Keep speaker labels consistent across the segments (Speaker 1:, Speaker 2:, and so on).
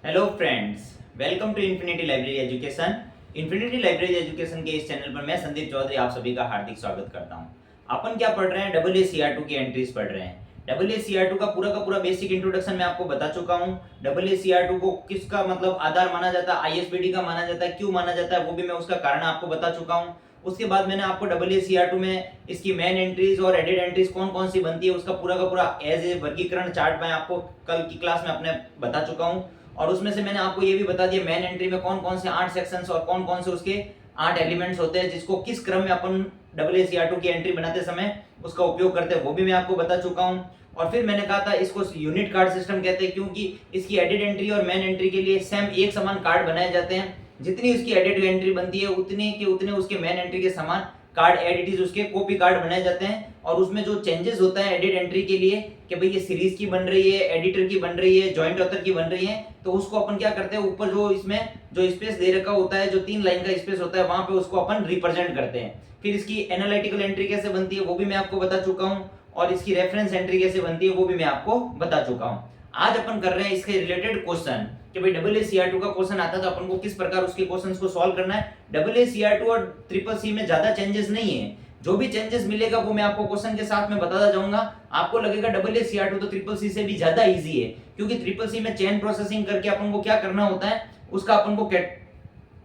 Speaker 1: Hello friends, welcome to infinity library education. Infinity library education के इस channel पर मैं संदीप चौधरी आप सभी का हार्दिक स्वागत करता हूं। अपन क्या पढ़ रहे हैं? AACR2 की एंट्रीज पढ़ रहे हैं। AACR2 का पूरा बेसिक इंट्रोडक्शन मैं आपको बता चुका हूं। AACR2 को किसका मतलब आधार माना जाता है, ISBD का माना जाता है, क्यों माना जाता है, वो भी मैं उसका कारण आपको बता चुका हूँ। उसके बाद मैंने आपको AACR2 में इसकी मेन एंट्रीज और एडेड एंट्रीज कौन कौन सी बनती है उसका पूरा का पूरा एज ए वर्गीकरण चार्ट मैं आपको कल की क्लास में अपने बता चुका हूँ। और उसमें से मैंने आपको ये भी बता दिया मेन एंट्री में कौन कौन से 8 सेक्शंस और कौन कौन से उसके 8 एलिमेंट्स होते हैं, जिसको किस क्रम में अपन AACR2 की एंट्री बनाते समय उसका उपयोग करते हैं, वो भी मैं आपको बता चुका हूँ। और फिर मैंने कहा था इसको यूनिट कार्ड सिस्टम कहते हैं, क्योंकि इसकी एडिड एंट्री और मेन एंट्री के लिए सेम एक समान कार्ड बनाए जाते हैं। जितनी उसकी एडिड एंट्री बनती है उतनी के उतने उसके मेन एंट्री के समान कार्ड एडिटीज उसके कॉपी कार्ड बनाए जाते हैं। और उसमें जो चेंजेस होता है एडिट एंट्री के लिए कि भाई ये सीरीज की बन रही है, एडिटर की बन रही है, जॉइंट ऑथर की बन रही है, तो उसको अपन क्या करते हैं, ऊपर जो इसमें जो स्पेस दे रखा होता है, जो 3 लाइन का स्पेस होता है, वहां पे उसको अपन रिप्रेजेंट करते हैं। फिर इसकी एनालिटिकल एंट्री कैसे बनती है वो भी मैं आपको बता चुका हूँ, और इसकी रेफरेंस एंट्री कैसे बनती है वो भी मैं आपको बता चुका हूँ। आज अपन कर रहे हैं इसके रिलेटेड क्वेश्चन कि भाई AACR2 का क्वेश्चन आता है तो अपन को किस प्रकार उसके क्वेश्चंस को सॉल्व करना है। AACR2 और CCC में ज्यादा चेंजेस नहीं है, जो भी चेंजेस मिलेगा वो मैं आपको क्वेश्चन के साथ में बताता जाऊंगा। आपको लगेगा AACR2 तो CCC से भी ज्यादा इजी है, क्योंकि CCC में चेन प्रोसेसिंग करके अपन को क्या करना होता है, उसका अपन को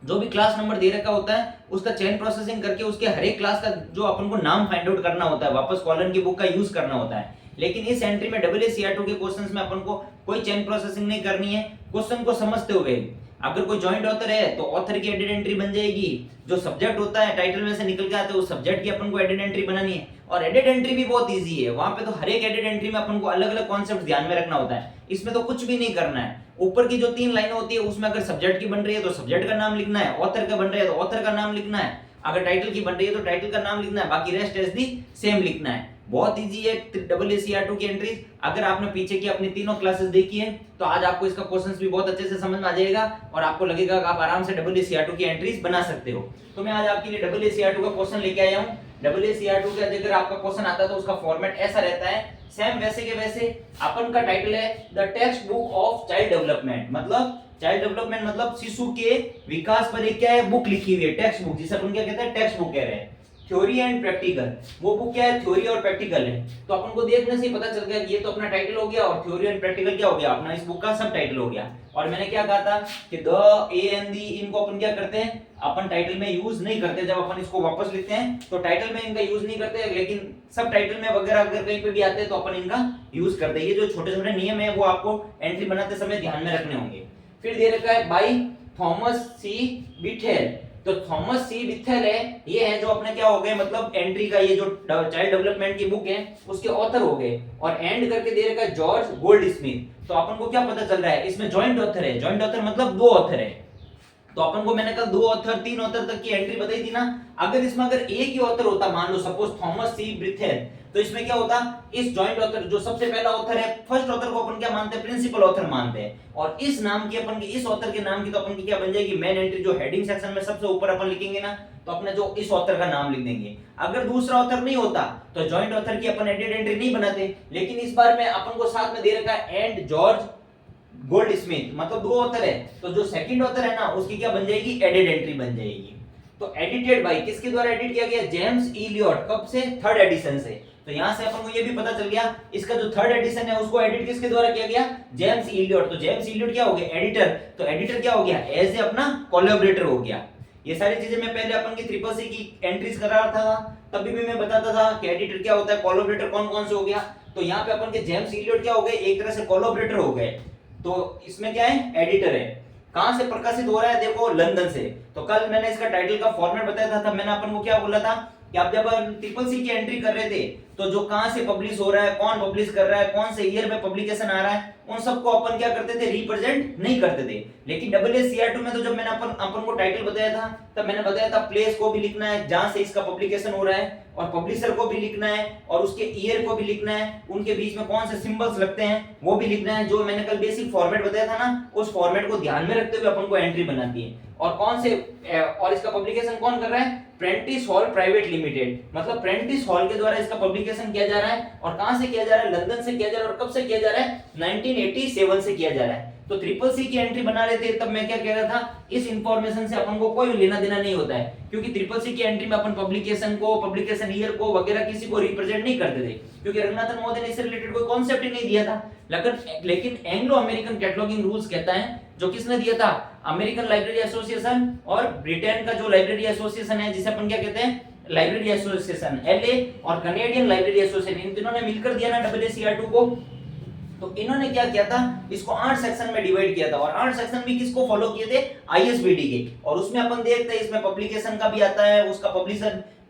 Speaker 1: जो भी क्लास नंबर दे रखा होता है उसका चेन प्रोसेसिंग करके उसके हर एक क्लास का जो अपन को नाम फाइंड आउट करना होता है, वापस कॉलन की बुक का यूज करना होता है। लेकिन इस एंट्री में AACR2 के क्वेश्चंस में अपन को कोई चेन प्रोसेसिंग नहीं करनी है। क्वेश्चन को समझते हुए अगर कोई जॉइंट ऑथर है तो ऑथर की एडिड एंट्री बन जाएगी, जो सब्जेक्ट होता है टाइटल में से निकल के आता है उस सब्जेक्ट की अपन को एडिड एंट्री बनानी है। और एडिड एंट्री भी बहुत इजी है, वहां पे तो हर एक एडिड एंट्री में अपन को अलग अलग कॉन्सेप्ट ध्यान में रखना होता है। इसमें तो कुछ भी नहीं करना है, ऊपर की जो 3 लाइनें होती है उसमें अगर सब्जेक्ट की बन रही है तो सब्जेक्ट का नाम लिखना है, ऑथर का बन रहा है तो ऑथर का नाम लिखना है, अगर टाइटल की बन रही है तो टाइटल का नाम लिखना है, बाकी रेस्ट एज दी सेम लिखना है। बहुत इजी है AACR2 की एंट्रीज। अगर आपने पीछे की अपनी तीनों क्लासेस देखी है तो आज आपको इसका क्वेश्चंस भी बहुत अच्छे से समझ में आ जाएगा और आपको लगेगा कि आप आराम से AACR2 की एंट्रीज बना सकते हो। तो मैं आज आपके लिए AACR2 का क्वेश्चन लेके आया हूं। AACR2 का अगर आपका क्वेश्चन आता है तो उसका फॉर्मेट ऐसा रहता है, सेम वैसे के वैसे। अपन का टाइटल है the text book of child development, मतलब चाइल्ड डेवलपमेंट मतलब शिशु के विकास पर एक क्या है, बुक लिखी हुई है, टेक्स्ट बुक, जिसे अपन क्या कहते हैं, टेक्स्ट बुक कह रहे हैं। थ्योरी एंड प्रैक्टिकल, वो बुक क्या है, थ्योरी और प्रैक्टिकल है। तो अपन को देखने से ही पता चल गया कि ये तो अपना टाइटल हो गया और थ्योरी एंड प्रैक्टिकल क्या हो गया, अपना इस बुक का सब टाइटल हो गया। और मैंने क्या कहा था कि द ए एंड दी, इनको अपन क्या करते हैं, अपन टाइटल में यूज नहीं करते। जब अपन इसको वापस लिखते हैं तो टाइटल में इनका यूज नहीं करते, लेकिन सब टाइटल में वगैरह अगर कहीं पे भी आते हैं तो अपन इनका यूज करते हैं। ये जो छोटे छोटे नियम है वो आपको एंट्री बनाते समय ध्यान में रखने होंगे। फिर दे रखा है बाई थॉमस सी विथेल, तो थॉमस सी विथेल है, ये है जो अपने क्या हो गए, मतलब एंट्री का ये जो चाइल्ड डेवलपमेंट की बुक है उसके ऑथर हो गए। और एंड करके दे रखा है जॉर्ज गोल्डस्मिथ। तो अपन को क्या पता चल रहा है, इसमें जॉइंट ऑथर है, जॉइंट ऑथर मतलब 2 ऑथर है। तो अपन को मैंने कल 2 ऑथर 3 ऑथर तक की एंट्री बताई थी ना। अगर इसमें अगर एक ही ऑथर होता, मान लो सपोज थॉमस सी ब्रिथेल, तो इसमें क्या होता, इस जॉइंट ऑथर जो सबसे पहला ऑथर है, फर्स्ट ऑथर को अपन क्या मानते हैं, प्रिंसिपल ऑथर मानते हैं। और इस नाम की अपन की, इस ऑथर के नाम की तो अपन की क्या बन जाएगी, मेन एंट्री, जो हेडिंग सेक्शन में सबसे ऊपर अपन लिखेंगे ना, तो अपने जो इस ऑथर का नाम लिख देंगे। अगर दूसरा ऑथर नहीं होता तो जॉइंट ऑथर की अपन एडिड एंट्री नहीं बनाते। लेकिन इस बार में अपन को साथ में दे रखा है एंड जॉर्ज गोल्डस्मिथ, मतलब 2 ऑथर है, तो जो सेकंड ऑथर है ना उसकी क्या बन जाएगी, एडिड एंट्री बन जाएगी। तो एडिटेड बाय, किसके द्वारा एडिट किया गया, जेम्स इलियट। कब से, 3rd एडिशन से। तो यहां से अपन को ये भी पता चल गया इसका जो 3rd एडिशन है उसको एडिट किसके द्वारा किया गया, जेम्स इलियट। तो जेम्स इलियट क्या हो गया, एडिटर। तो एडिटर क्या हो गया, एज ए अपना कोलैबोरेटर हो गया। ये सारी चीजें मैं पहले अपन की CCC की एंट्रीज करा रहा था, तभी भी मैं बताता था कि एडिटर क्या होता है, कोलैबोरेटर कौन कौन से हो गया। तो यहाँ पे अपन के जेम्स इलियट क्या हो गए, एक तरह से कोलैबोरेटर हो गए। तो इसमें क्या है, एडिटर है। कहां से प्रकाशित हो रहा है, देखो लंदन से। तो कल मैंने इसका टाइटल का फॉर्मेट बताया था, मैंने अपन को क्या बोला था कि आप जब CCC की एंट्री कर रहे थे तो जो कहां से पब्लिश हो रहा है, कौन पब्लिश कर रहा है, कौन से ईयर में पब्लिकेशन आ रहा है, उन सबको अपन क्या करते थे, रिप्रेजेंट नहीं करते थे। लेकिन AACR2 में तो जब मैंने अपन को टाइटल बताया था तब मैंने बताया था प्लेस को भी लिखना है जहां से इसका पब्लिकेशन हो रहा है, और पब्लिशर को भी लिखना है, और उसके ईयर को भी लिखना है, उनके बीच में कौन से सिंबल्स लगते हैं वो भी लिखना है। जो मैंने कल बेसिक फॉर्मेट बताया था ना, उस फॉर्मेट को ध्यान में रखते हुए अपन को एंट्री बनाती है। और कौन से और इसका पब्लिकेशन कौन कर रहा है? प्रेंटिस हॉल प्राइवेट लिमिटेड, मतलब प्रेंटिस हॉल के द्वारा इसका पब्लिकेशन किया जा रहा है। और कहां से किया जा रहा है? लंदन से किया जा रहा है। और कब से किया जा रहा है? 1987 से किया जा रहा है। तो ट्रिपल सी की एंट्री बना रहे थे तब मैं क्या कह रहा था, इस इंफॉर्मेशन से अपन को कोई लेना देना नहीं होता है, क्योंकि ट्रिपल सी की एंट्री में अपन पब्लिकेशन को, पब्लिकेशन ईयर को वगैरह किसी को रिप्रेजेंट नहीं करते थे, क्योंकि रंगनाथन महोदय ने इससे रिलेटेड कोई कॉन्सेप्ट ही नहीं दिया था। लेकिन एंग्लो अमेरिकन कैटलॉगिंग रूल्स कहता है, जो किसने दिया था? अमेरिकन लाइब्रेरी एसोसिएशन और ब्रिटेन का जो लाइब्रेरी एसोसिएशन है, जिसे अपन क्या कहते हैं? लाइब्रेरी एसोसिएशन एलए, और कनेडियन लाइब्रेरी एसोसिएशन, इन तीनों ने मिलकर दिया ना AACR2 को। तो इन्होंने क्या किया था? इसको 8 सेक्शन में डिवाइड किया था, और 8 सेक्शन भी किसको फॉलो किए थे? ISBD के। और उसमें अपन देखते हैं इसमें पब्लिकेशन का भी आता है, उसका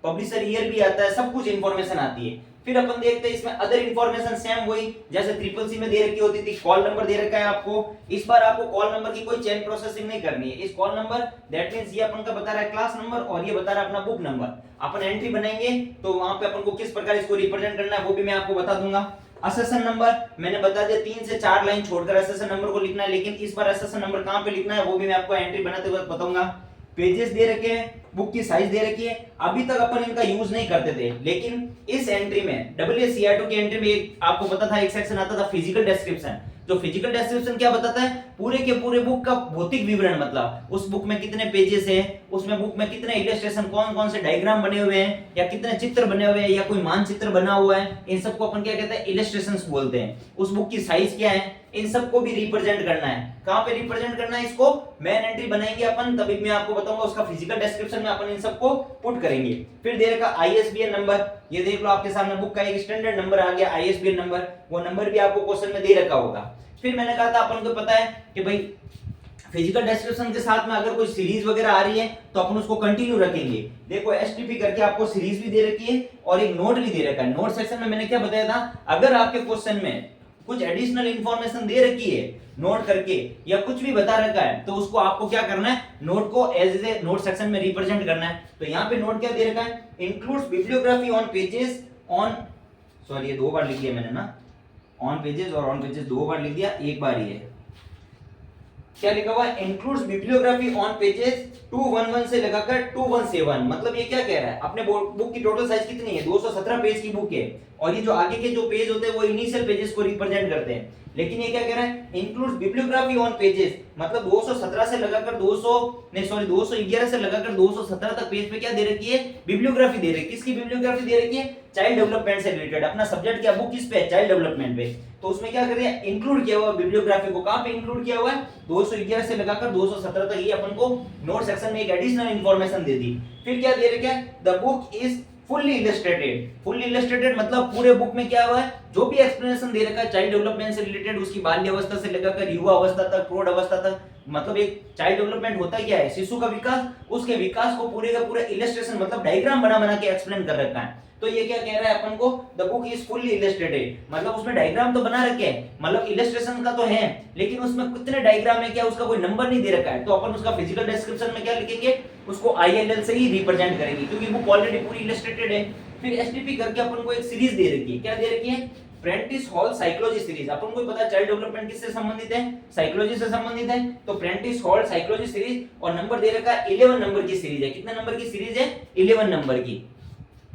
Speaker 1: पब्लिशर ईयर भी आता है, सब कुछ इंफॉर्मेशन आती है। फिर अपन देखते हैं इसमें अदर इंफॉर्मेशन सेम वही जैसे ट्रिपल सी में दे रखी होती थी। कॉल नंबर दे रखा है आपको, इस बार आपको कॉल नंबर की कोई चेन प्रोसेसिंग नहीं करनी है। इस कॉल नंबर दैट मींस ये अपन का बता रहा है क्लास नंबर, और ये बता रहा है अपना बुक नंबर। अपन एंट्री बनाएंगे तो वहां पे अपन को किस प्रकार इसको रिप्रेजेंट करना है वो भी मैं आपको बता दूंगा। असेसन नंबर मैंने बता दिया, 3 से 4 लाइन छोड़कर असेसन नंबर को लिखना है, लेकिन इस बार असेसन नंबर कहां पे लिखना है वो भी मैं आपको एंट्री बनाते हुए बताऊंगा। पेजेस दे रखे हैं, बुक की साइज दे रखी है। अभी तक अपन इनका यूज नहीं करते थे, लेकिन इस एंट्री में AACR2 की एंट्री में आपको पता था एक सेक्शन आता था फिजिकल डिस्क्रिप्शन। जो फिजिकल डिस्क्रिप्शन क्या बताता है? पूरे के पूरे बुक का भौतिक विवरण, मतलब उस बुक में कितने पेजेस है, उसमें बुक में कितने इलस्ट्रेशन, कौन कौन से डायग्राम बने हुए हैं, या कितने चित्र बने हुए हैं, या कोई मानचित्र बना हुआ है, इन सबको अपन क्या कहते हैं? इलस्ट्रेशंस बोलते हैं। उस बुक की साइज क्या है, इन सबको भी रिप्रेजेंट करना है। कहां पे रिप्रेजेंट करना है इसको? मेन एंट्री बनाएंगे अपन, तभी मैं आपको बताऊंगा उसका फिजिकल डिस्क्रिप्शन में अपन इन सबको पुट करेंगे। फिर दे रखा ISBN नंबर, ये देख लो आपके सामने बुक का एक स्टैंडर्ड नंबर आ गया ISBN नंबर, वो नंबर भी आपको क्वेश्चन में दे रखा होगा। फिर मैंने कहा था अपन को पता है कि भाई फिजिकल डिस्क्रिप्शन के साथ में अगर कोई सीरीज वगैरह आ रही है तो अपन उसको कंटिन्यू रखेंगे। देखो STP करके आपको सीरीज भी दे रखी है और एक नोट भी दे रखा है। नोट सेक्शन में मैंने क्या बताया था, अगर आपके क्वेश्चन में कुछ एडिशनल इंफॉर्मेशन दे रखी है नोट करके या कुछ भी बता रखा है, तो उसको आपको क्या करना है? नोट को एज ए नोट सेक्शन में रिप्रेजेंट करना है। तो यहाँ पे नोट क्या दे रखा है? Includes bibliography on pages on, sorry ये 2 बार लिख दिया मैंने ना, ऑन पेजेस और ऑन पेजेस 2 बार लिख दिया, एक बार ही है। क्या लिखा हुआ है? इंक्लूड्स बिब्लियोग्राफी ऑन पेजेस 211 से लगाकर 217। मतलब ये क्या कह रहा है? अपने बुक की टोटल साइज कितनी है? 217 पेज की बुक है, और ये जो आगे के जो पेज होते हैं वो इनिशियल पेजेस को रिप्रेजेंट करते हैं। लेकिन ये क्या कह रहा है? इंक्लूड्स बिब्लियोग्राफी ऑन पेजेस, मतलब 217 से लगाकर 211 से लगाकर 217 तक पेज पे क्या दे रखी है? बिब्लियोग्राफी दे रखी है। किसकी बिब्लियोग्राफी दे रखी है? चाइल्ड डेवलपमेंट से रिलेटेड। अपना सब्जेक्ट क्या बुक किस पे है? चाइल्ड डेवलपमेंट पे। तो उसमें क्या कर दिया? इंक्लूड किया हुआ बिब्लियोग्राफी को। कहां पे इंक्लूड किया हुआ है? 211 से लगाकर 217 तक। ये अपन को नोट सेक्शन में एक एडिशनल इंफॉर्मेशन दे दी। फिर क्या दे रखा है? The book is fully illustrated. Fully illustrated मतलब पूरे बुक में क्या हुआ है? जो भी एक्सप्लेनेशन दे रखा है चाइल्ड डेवलपमेंट से रिलेटेड, उसकी बाल्य अवस्था से लेकर युवा अवस्था तक, प्रौढ़ अवस्था तक, मतलब एक चाइल्ड डेवलपमेंट होता क्या है? शिशु का विकास। उसके विकास को पूरे का पूरे इलस्ट्रेशन मतलब डायग्राम बना बना के एक्सप्लेन कर रखा है। तो ये क्या कह रहा है अपन को? The book is fully illustrated, मतलब उसमें डायग्राम तो बना रखे हैं, मतलब इलस्ट्रेशन का तो है, लेकिन उसमें कितने डायग्राम है क्या उसका कोई नंबर नहीं दे रखा है। तो अपन उसका फिजिकल डिस्क्रिप्शन में क्या लिखेंगे? उसको ILL से ही रिप्रेजेंट करेंगे, क्योंकि बुक ऑलरेडी पूरी इलस्ट्रेटेड है। फिर STP करके अपन को एक सीरीज दे रखी है। क्या दे रखी है? Prentice Hall psychology series. अपन को पता है चाइल्ड डेवलपमेंट किससे संबंधित है? साइकोलॉजी से संबंधित है। तो प्रेंटिस हॉल साइकोलॉजी सीरीज, और नंबर दे रखा है 11 नंबर की सीरीज है। कितने नंबर की सीरीज है? 11 नंबर की।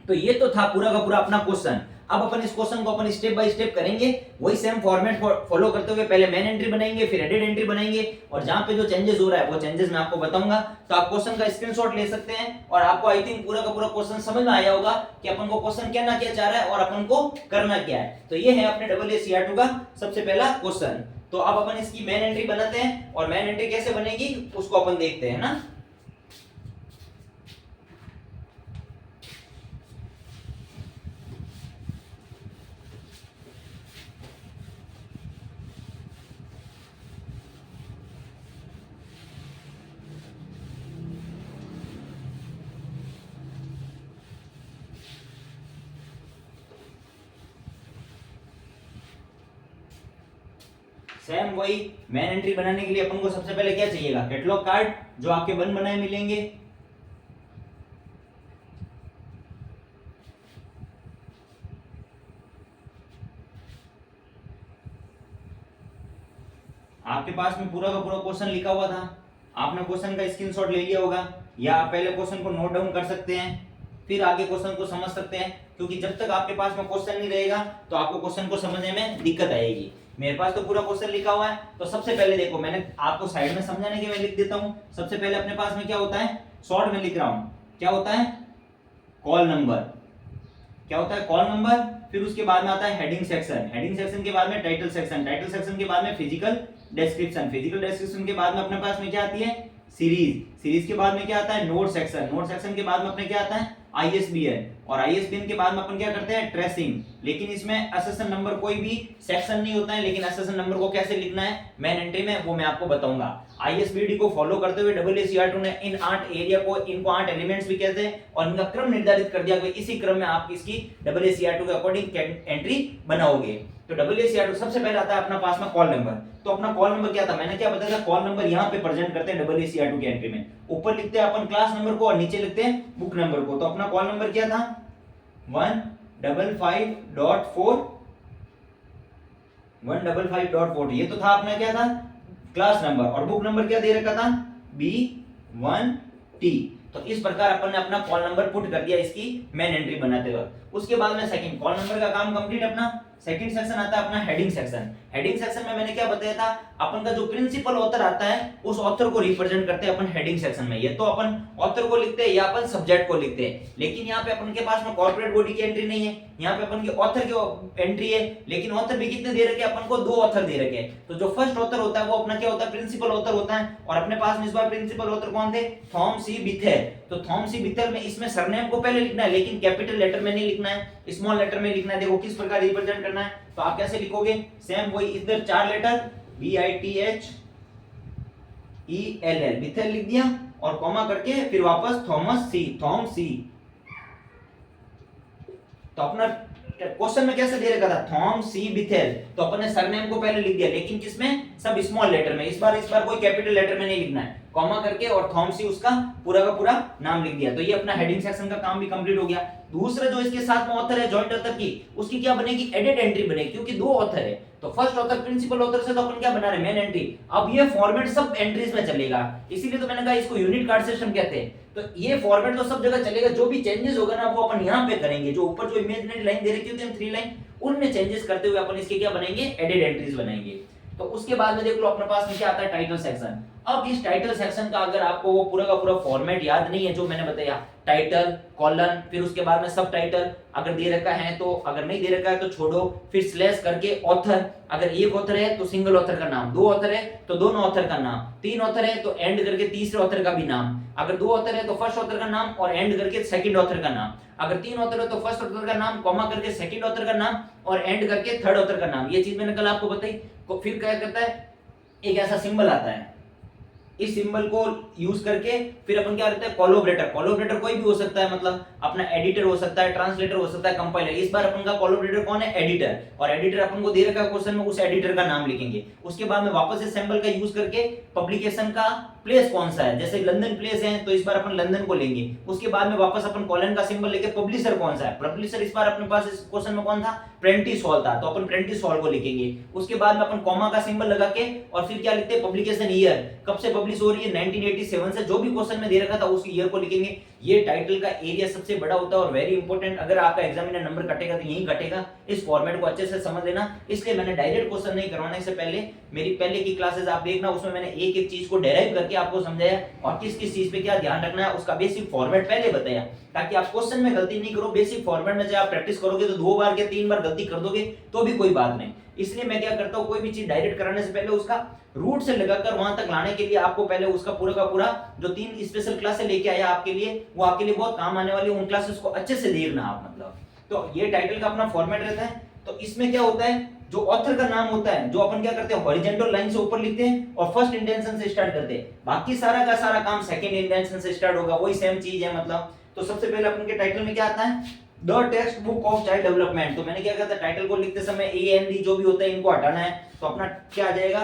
Speaker 1: तो ये तो था पूरा का पूरा अपना क्वेश्चन। अब अपन इस क्वेश्चन को अपन स्टेप बाय स्टेप करेंगे, वही सेम फॉर्मेट फॉलो करते हुए। पहले मेन एंट्री बनाएंगे, फिर एडिट एंट्री बनाएंगे, और जहां पे जो चेंजेस हो रहा है वो चेंजेस मैं आपको बताऊंगा। तो आप क्वेश्चन का स्क्रीनशॉट ले सकते हैं, और आपको आई थिंक पूरा का पूरा क्वेश्चन समझ में आया होगा कि अपन को क्वेश्चन क्या ना क्या चाह रहा है और अपन को करना क्या है। तो ये है अपने AACR2 का सबसे पहला क्वेश्चन। तो अब अपन इसकी मेन एंट्री बनाते हैं, और मेन एंट्री कैसे बनेगी उसको अपन देखते हैं ना। सेम वही मेन एंट्री बनाने के लिए अपन को सबसे पहले क्या चाहिएगा? कैटलॉग कार्ड, जो आपके बन बनाए मिलेंगे। आपके पास में पूरा का पूरा क्वेश्चन लिखा हुआ था, आपने क्वेश्चन का स्क्रीनशॉट ले लिया होगा, या आप पहले क्वेश्चन को नोट डाउन कर सकते हैं, फिर आगे क्वेश्चन को समझ सकते हैं, क्योंकि जब तक आपके पास में क्वेश्चन नहीं रहेगा तो आपको क्वेश्चन को समझने में दिक्कत आएगी। मेरे पास तो पूरा क्वेश्चन लिखा हुआ है, तो सबसे पहले देखो मैंने आपको साइड में समझाने के लिए लिख देता हूं। सबसे पहले अपने पास में क्या होता है, शॉर्ट में लिख रहा हूं, क्या होता है, कॉल नंबर। क्या होता है, कॉल नंबर। फिर उसके बाद में आता है हेडिंग सेक्शन, हेडिंग सेक्शन के बाद में टाइटल सेक्शन, टाइटल सेक्शन के बाद में फिजिकल डिस्क्रिप्शन, फिजिकल डिस्क्रिप्शन के बाद में अपने पास में क्या आती है, सीरीज, सीरीज के बाद में क्या आता है, नोट सेक्शन, नोट सेक्शन के बाद में अपने क्या आता है, आईएसबीएन, और आईएसबीएन के बाद में अपन क्या करते हैं, ट्रेसिंग। लेकिन इसमें एसेशन नंबर कोई भी सेक्शन नहीं होता है, लेकिन एसेशन नंबर को कैसे लिखना है मेन एंट्री में वो मैं आपको बताऊंगा। आईएसबीडी को फॉलो करते हुए AACR2 ने इन 8 एरिया को, इनको 8 एलिमेंट्स भी कहते हैं, और इनका क्रम निर्धारित कर दिया कि इसी क्रम में आप इसकी AACR2 के अकॉर्डिंग एंट्री बनाओगे। तो AACR2 सबसे पहले आता है अपना पास में कॉल नंबर। तो अपना कॉल नंबर क्या था, मैंने क्या बताया था, कॉल नंबर यहाँ पे प्रेजेंट करते हैं AACR2 की एंट्री में। ऊपर लिखते हैं अपन क्लास नंबर को और नीचे लिखते हैं बुक नंबर को। तो अपना कॉल नंबर क्या था, 155.4, 155.4, ये तो था अपना क्या था, क्लास नंबर, और बुक नंबर क्या दे रखा था, B1T। तो इस प्रकार अपन ने अपना कॉल नंबर पुट कर दिया इसकी मेन एंट्री बनाते वक्त। उसके बाद में सेकंड कॉल नंबर का काम कंप्लीट। अपना सेकंड सेक्शन आता है अपना हेडिंग सेक्शन। हेडिंग सेक्शन में मैंने क्या बताया था, अपन का जो प्रिंसिपल ऑथर आता है उस ऑथर को रिप्रेजेंट करते हैं अपन हेडिंग सेक्शन में। ये तो अपन ऑथर को लिखते हैं या अपन सब्जेक्ट को लिखते हैं, लेकिन यहाँ पे अपन के पास में कॉर्पोरेट बॉडी की एंट्री नहीं है, यहाँ पे अपन की ऑथर की एंट्री है। लेकिन ऑथर भी कितने दे रखे हैं, अपन को 2 ऑथर दे रखे हैं। तो जो फर्स्ट ऑथर होता है वो अपना क्या होता है, प्रिंसिपल ऑथर होता है, और अपने पास में इस बार प्रिंसिपल ऑथर कौन थे, थॉम सी बिथेल। तो थॉम सी बिथेल में इसमें सरनेम को पहले लिखना है, लेकिन कैपिटल लेटर में नहीं लिखना है, स्मॉल लेटर में लिखना है। देखो किस प्रकार रिप्रेजेंट करना है, तो आप कैसे लिखोगे, सेम वही, इधर 4 लेटर BITHELL, बिथेल लिख दिया, और कॉमा करके फिर वापस थॉमस सी, थॉम सी। तो अपना क्वेश्चन में कैसे दे रखा था, थॉम सी बिथेल, तो अपन ने सरनेम को पहले लिख दिया, लेकिन किसमें, सब स्मॉल लेटर में। इस बार कोई कैपिटल लेटर में नहीं लिखना है, कॉमा करके और थॉम सी उसका पूरा का पूरा नाम लिख दिया। तो ये अपना हेडिंग सेक्शन का काम भी कंप्लीट हो गया। दूसरा जो इसके साथ में ऑथर है जॉइंट ऑथर की, उसकी क्या बनेगी, एडिट एंट्री बनेगी, क्योंकि 2 ऑथर है। तो फर्स्ट ऑथर प्रिंसिपल ऑथर से तो अपन क्या बना रहे हैं, मेन एंट्री। अब ये फॉर्मेट सब एंट्रीज में चलेगा, इसीलिए तो मैंने कहा इसको यूनिट कार्ड सिस्टम कहते हैं। तो ये फॉर्मेट तो सब जगह चलेगा, जो भी चेंजेस होगा ना वो अपन यहाँ पे करेंगे। जो ऊपर जो इमेजिनरी लाइन दे रखी होती है 3 लाइन, उनमें चेंजेस करते हुए अपन इसके क्या बनेंगे, एडिट एंट्रीज बनाएंगे। तो उसके बाद में देख लो अपने पास में क्या आता है, टाइटल सेक्शन। अब इस टाइटल सेक्शन का अगर आपको वो पूरा का पूरा फॉर्मेट याद नहीं है जो मैंने बताया, टाइटल, कॉलन, फिर उसके बाद में सब टाइटल, अगर दे रखा है तो, अगर नहीं दे रखा है तो छोड़ो, फिर स्लैश करके ऑथर, अगर एक ऑथर है तो सिंगल ऑथर का नाम, 2 ऑथर है तो दोनों ऑथर का नाम, 3 ऑथर है तो एंड करके तीसरे ऑथर का भी नाम, अगर 2 ऑथर है तो फर्स्ट ऑथर का नाम और एंड करके सेकंड ऑथर का नाम, अगर 3 ऑथर है तो फर्स्ट ऑथर का नाम, कॉमा करके सेकंड ऑथर का नाम और एंड करके थर्ड ऑथर का नाम। ये चीज मैंने कल आपको बताई। फिर क्या करता है, एक ऐसा सिंबल आता है, इस सिंबल को यूज करके फिर अपन क्या करते हैं, कोलैबोरेटर। कोलैबोरेटर कोई भी हो सकता है, मतलब अपना एडिटर हो सकता है, ट्रांसलेटर हो सकता है, कंपाइलर। इस बार अपन का कोलैबोरेटर कौन है, एडिटर। और एडिटर अपन को दे रखा है क्वेश्चन में, उस एडिटर का नाम लिखेंगे। उसके बाद में वापस इस सिंबल का यूज करके पब्लिकेशन का प्लेस कौन सा है, जैसे लंदन प्लेस है तो इस बार अपन लंदन को लेंगे। उसके बाद में वापस अपन कॉलन का सिंबल लेके पब्लिशर कौन सा है, पब्लिशर इस बार अपने पास इस क्वेश्चन में कौन था, प्रेंटिस हॉल था, तो अपन प्रेंटिस हॉल को लिखेंगे। उसके बाद में अपन कॉमा का सिंबल लगा के और फिर क्या लिखते हैं, पब्लिकेशन ईयर, कब से पब्लिश हो रही है, 1987 से, जो भी क्वेश्चन में दे रखा था उस ईयर को लिखेंगे। ये टाइटल का एरिया सबसे बड़ा होता है और वेरी इंपॉर्टेंट, अगर आपका एग्जामिनर नंबर कटेगा तो यही कटेगा। इस फॉर्मेट को अच्छे से समझ लेना। इसलिए मैंने डायरेक्ट क्वेश्चन नहीं करवाने से पहले मेरी पहले की क्लासेस आप देखना, उसमें मैंने एक एक चीज को डेराइव करके आपको समझाया और किस किस चीज पे क्या ध्यान रखना है उसका बेसिक फॉर्मेट पहले बताया, ताकि आप क्वेश्चन में गलती नहीं करो। बेसिक फॉर्मेट में जब आप प्रैक्टिस करोगे तो 2 बार के 3 बार गलती कर दोगे तो भी कोई बात नहीं। इसलिए मैं क्या करता हूँ, कोई भी चीज डायरेक्ट कराने से पहले उसका रूट से लगाकर वहां तक लाने के लिए आपको पहले उसका पूरा का पूरा जो 3 स्पेशल क्लासेस लेके आया आपके लिए, वो आपके लिए बहुत काम आने वाली, उन क्लासेस को अच्छे से देखना आप। मतलब तो ये टाइटल का अपना फॉर्मेट रहता है। तो इसमें क्या होता है, जो ऑथर का नाम होता है, जो अपन क्या करते हैं, हॉरिजॉन्टल लाइन से ऊपर लिखते हैं और फर्स्ट इंटेंशन से स्टार्ट करते हैं। बाकी सारा का सारा काम सेकंड इंटेंशन से स्टार्ट होगा, वही सेम चीज है। मतलब तो सबसे पहले अपन के टाइटल में क्या आता है, the text book of child development. तो मैंने क्या कहता है, टाइटल को लिखते समय ए एन डी जो भी होता है इनको हटाना है। तो अपना क्या आ जाएगा,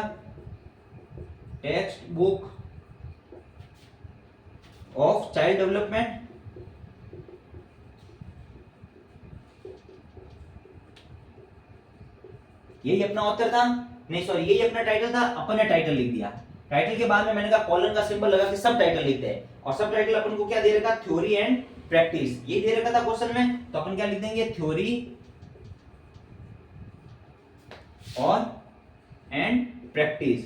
Speaker 1: text book of child development. यही अपना ऑथर था, नहीं सॉरी, यही अपना टाइटल था, अपन ने टाइटल लिख दिया। टाइटल के बाद में मैंने कहा कॉलन का सिंबल लगा के सब टाइटल लिखते हैं, और सब टाइटल अपन को क्या दे रखा, थ्योरी एंड प्रैक्टिस, ये दे रखा था क्वेश्चन में, तो अपन क्या लिख देंगे, थ्योरी और एंड प्रैक्टिस।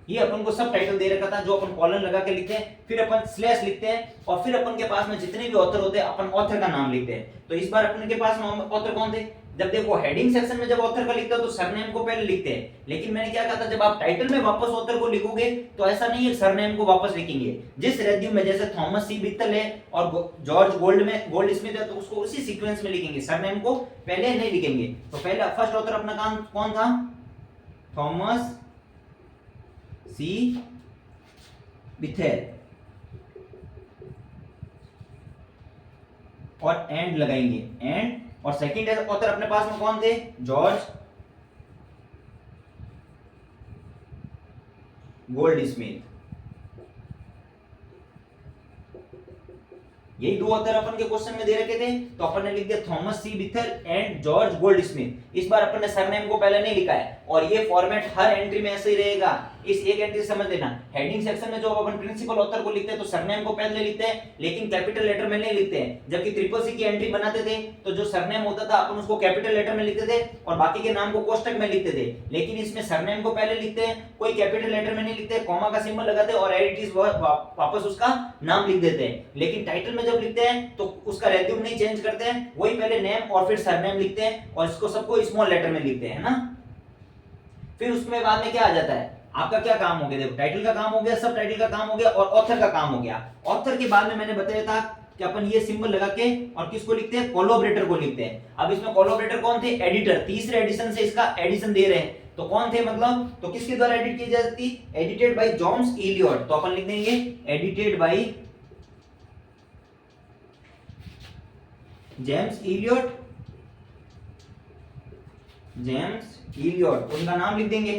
Speaker 1: ये अपन को सब टाइटल दे रखा था जो अपन कॉलन लगा के लिखते हैं, फिर अपन स्लैश लिखते हैं, और फिर अपन के पास में जितने भी ऑथर होते हैं अपन ऑथर का नाम लिखते हैं। तो इस बार अपन के पास में ऑथर कौन थे, जब देखो हेडिंग सेक्शन में जब ऑथर का लिखते हो तो सरनेम को पहले लिखते हैं, लेकिन मैंने क्या कहा था, जब आप टाइटल में वापस ऑथर को लिखोगे तो ऐसा नहीं है सरनेम को वापस लिखेंगे, जिस रेज्यूम में जैसे थॉमस सी बित्तल है और जॉर्ज गोल्ड स्मिथ है तो उसको उसी सीक्वेंस में लिखेंगे, सरनेम को पहले नहीं लिखेंगे। तो पहले फर्स्ट ऑथर अपना काम कौन था, थॉमस सी बिथेल, और एंड लगाएंगे, एंड, और सेकंड ऑथर अपने पास में कौन थे, जॉर्ज गोल्ड स्मिथ। यही दो ऑथर अपन के क्वेश्चन में दे रखे थे, तो अपन ने लिख दिया Thomas C Bithell and George Goldsmith. इस बार अपन ने सरनेम को पहले नहीं लिखा है, और ये फॉर्मेट हर एंट्री में ऐसे ही रहेगा। इस एक एंट्री समझ लेना, हेडिंग सेक्शन में जो अपन प्रिंसिपल ऑथर को लिखते हैं तो सरनेम को पहले लिखते हैं, लेकिन कैपिटल लेटर में नहीं लिखते हैं। जबकि ट्रिपल सी की एंट्री बनाते थे तो जो सरनेम होता था अपन उसको कैपिटल लेटर में लिखते थे और बाकी के नाम को कोष्टक में लिखते थे, लेकिन इसमें सरनेम को पहले लिखते हैं, कोई कैपिटल लेटर में नहीं लिखते, कॉमा का सिंबल लगाते और एडिट वापस उसका नाम लिख देते हैं। लेकिन टाइटल में जब लिखते हैं तो उसका रेज्यूम नहीं चेंज करते हैं, वही पहले नेम और फिर सरनेम लिखते हैं, और इसको सबको स्मॉल लेटर में लिखते हैं ना। फिर उसमें बाद में क्या आ जाता है, आपका क्या काम हो गया, देखो टाइटल का काम हो गया, सब टाइटल का काम हो गया, और ऑथर का काम हो गया। ऑथर के बाद में मैंने बताया था कि अपन ये सिंबल लगा के और किसको लिखते हैं, कोलैबोरेटर को लिखते हैं। अब इसमें कोलैबोरेटर कौन थे, एडिटर, तीसरे एडिशन से इसका एडिशन दे रहे हैं, तो कौन थे, मतलब तो किसके द्वारा एडिट की जाती, एडिटेड बाय जेम्स इलियट, तो अपन लिख देंगे edited by James Elliot, James Elliot, उनका नाम लिख देंगे,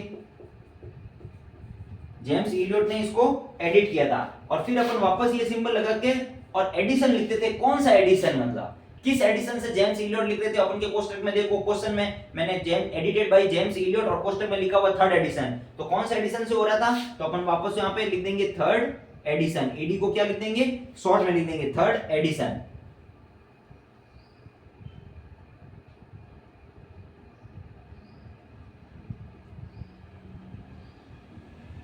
Speaker 1: जेम्स इलियट ने इसको एडिट किया था। और फिर अपन वापस ये सिंबल लगा के और एडिशन लिखते थे, कौन सा एडिशन, मतलब किस एडिशन से जेम्स इलियट लिख रहे थे। अपन के कोष्टक में देखो, क्वेश्चन में मैंने एडिटेड बाय जेम्स इलियट और कोष्टक में लिखा हुआ थर्ड एडिशन, तो कौन सा एडिशन से हो रहा था, तो अपन वापस यहाँ पे लिख देंगे थर्ड एडिशन, ईडी को क्या लिख देंगे, शॉर्ट में लिख देंगे थर्ड एडिशन।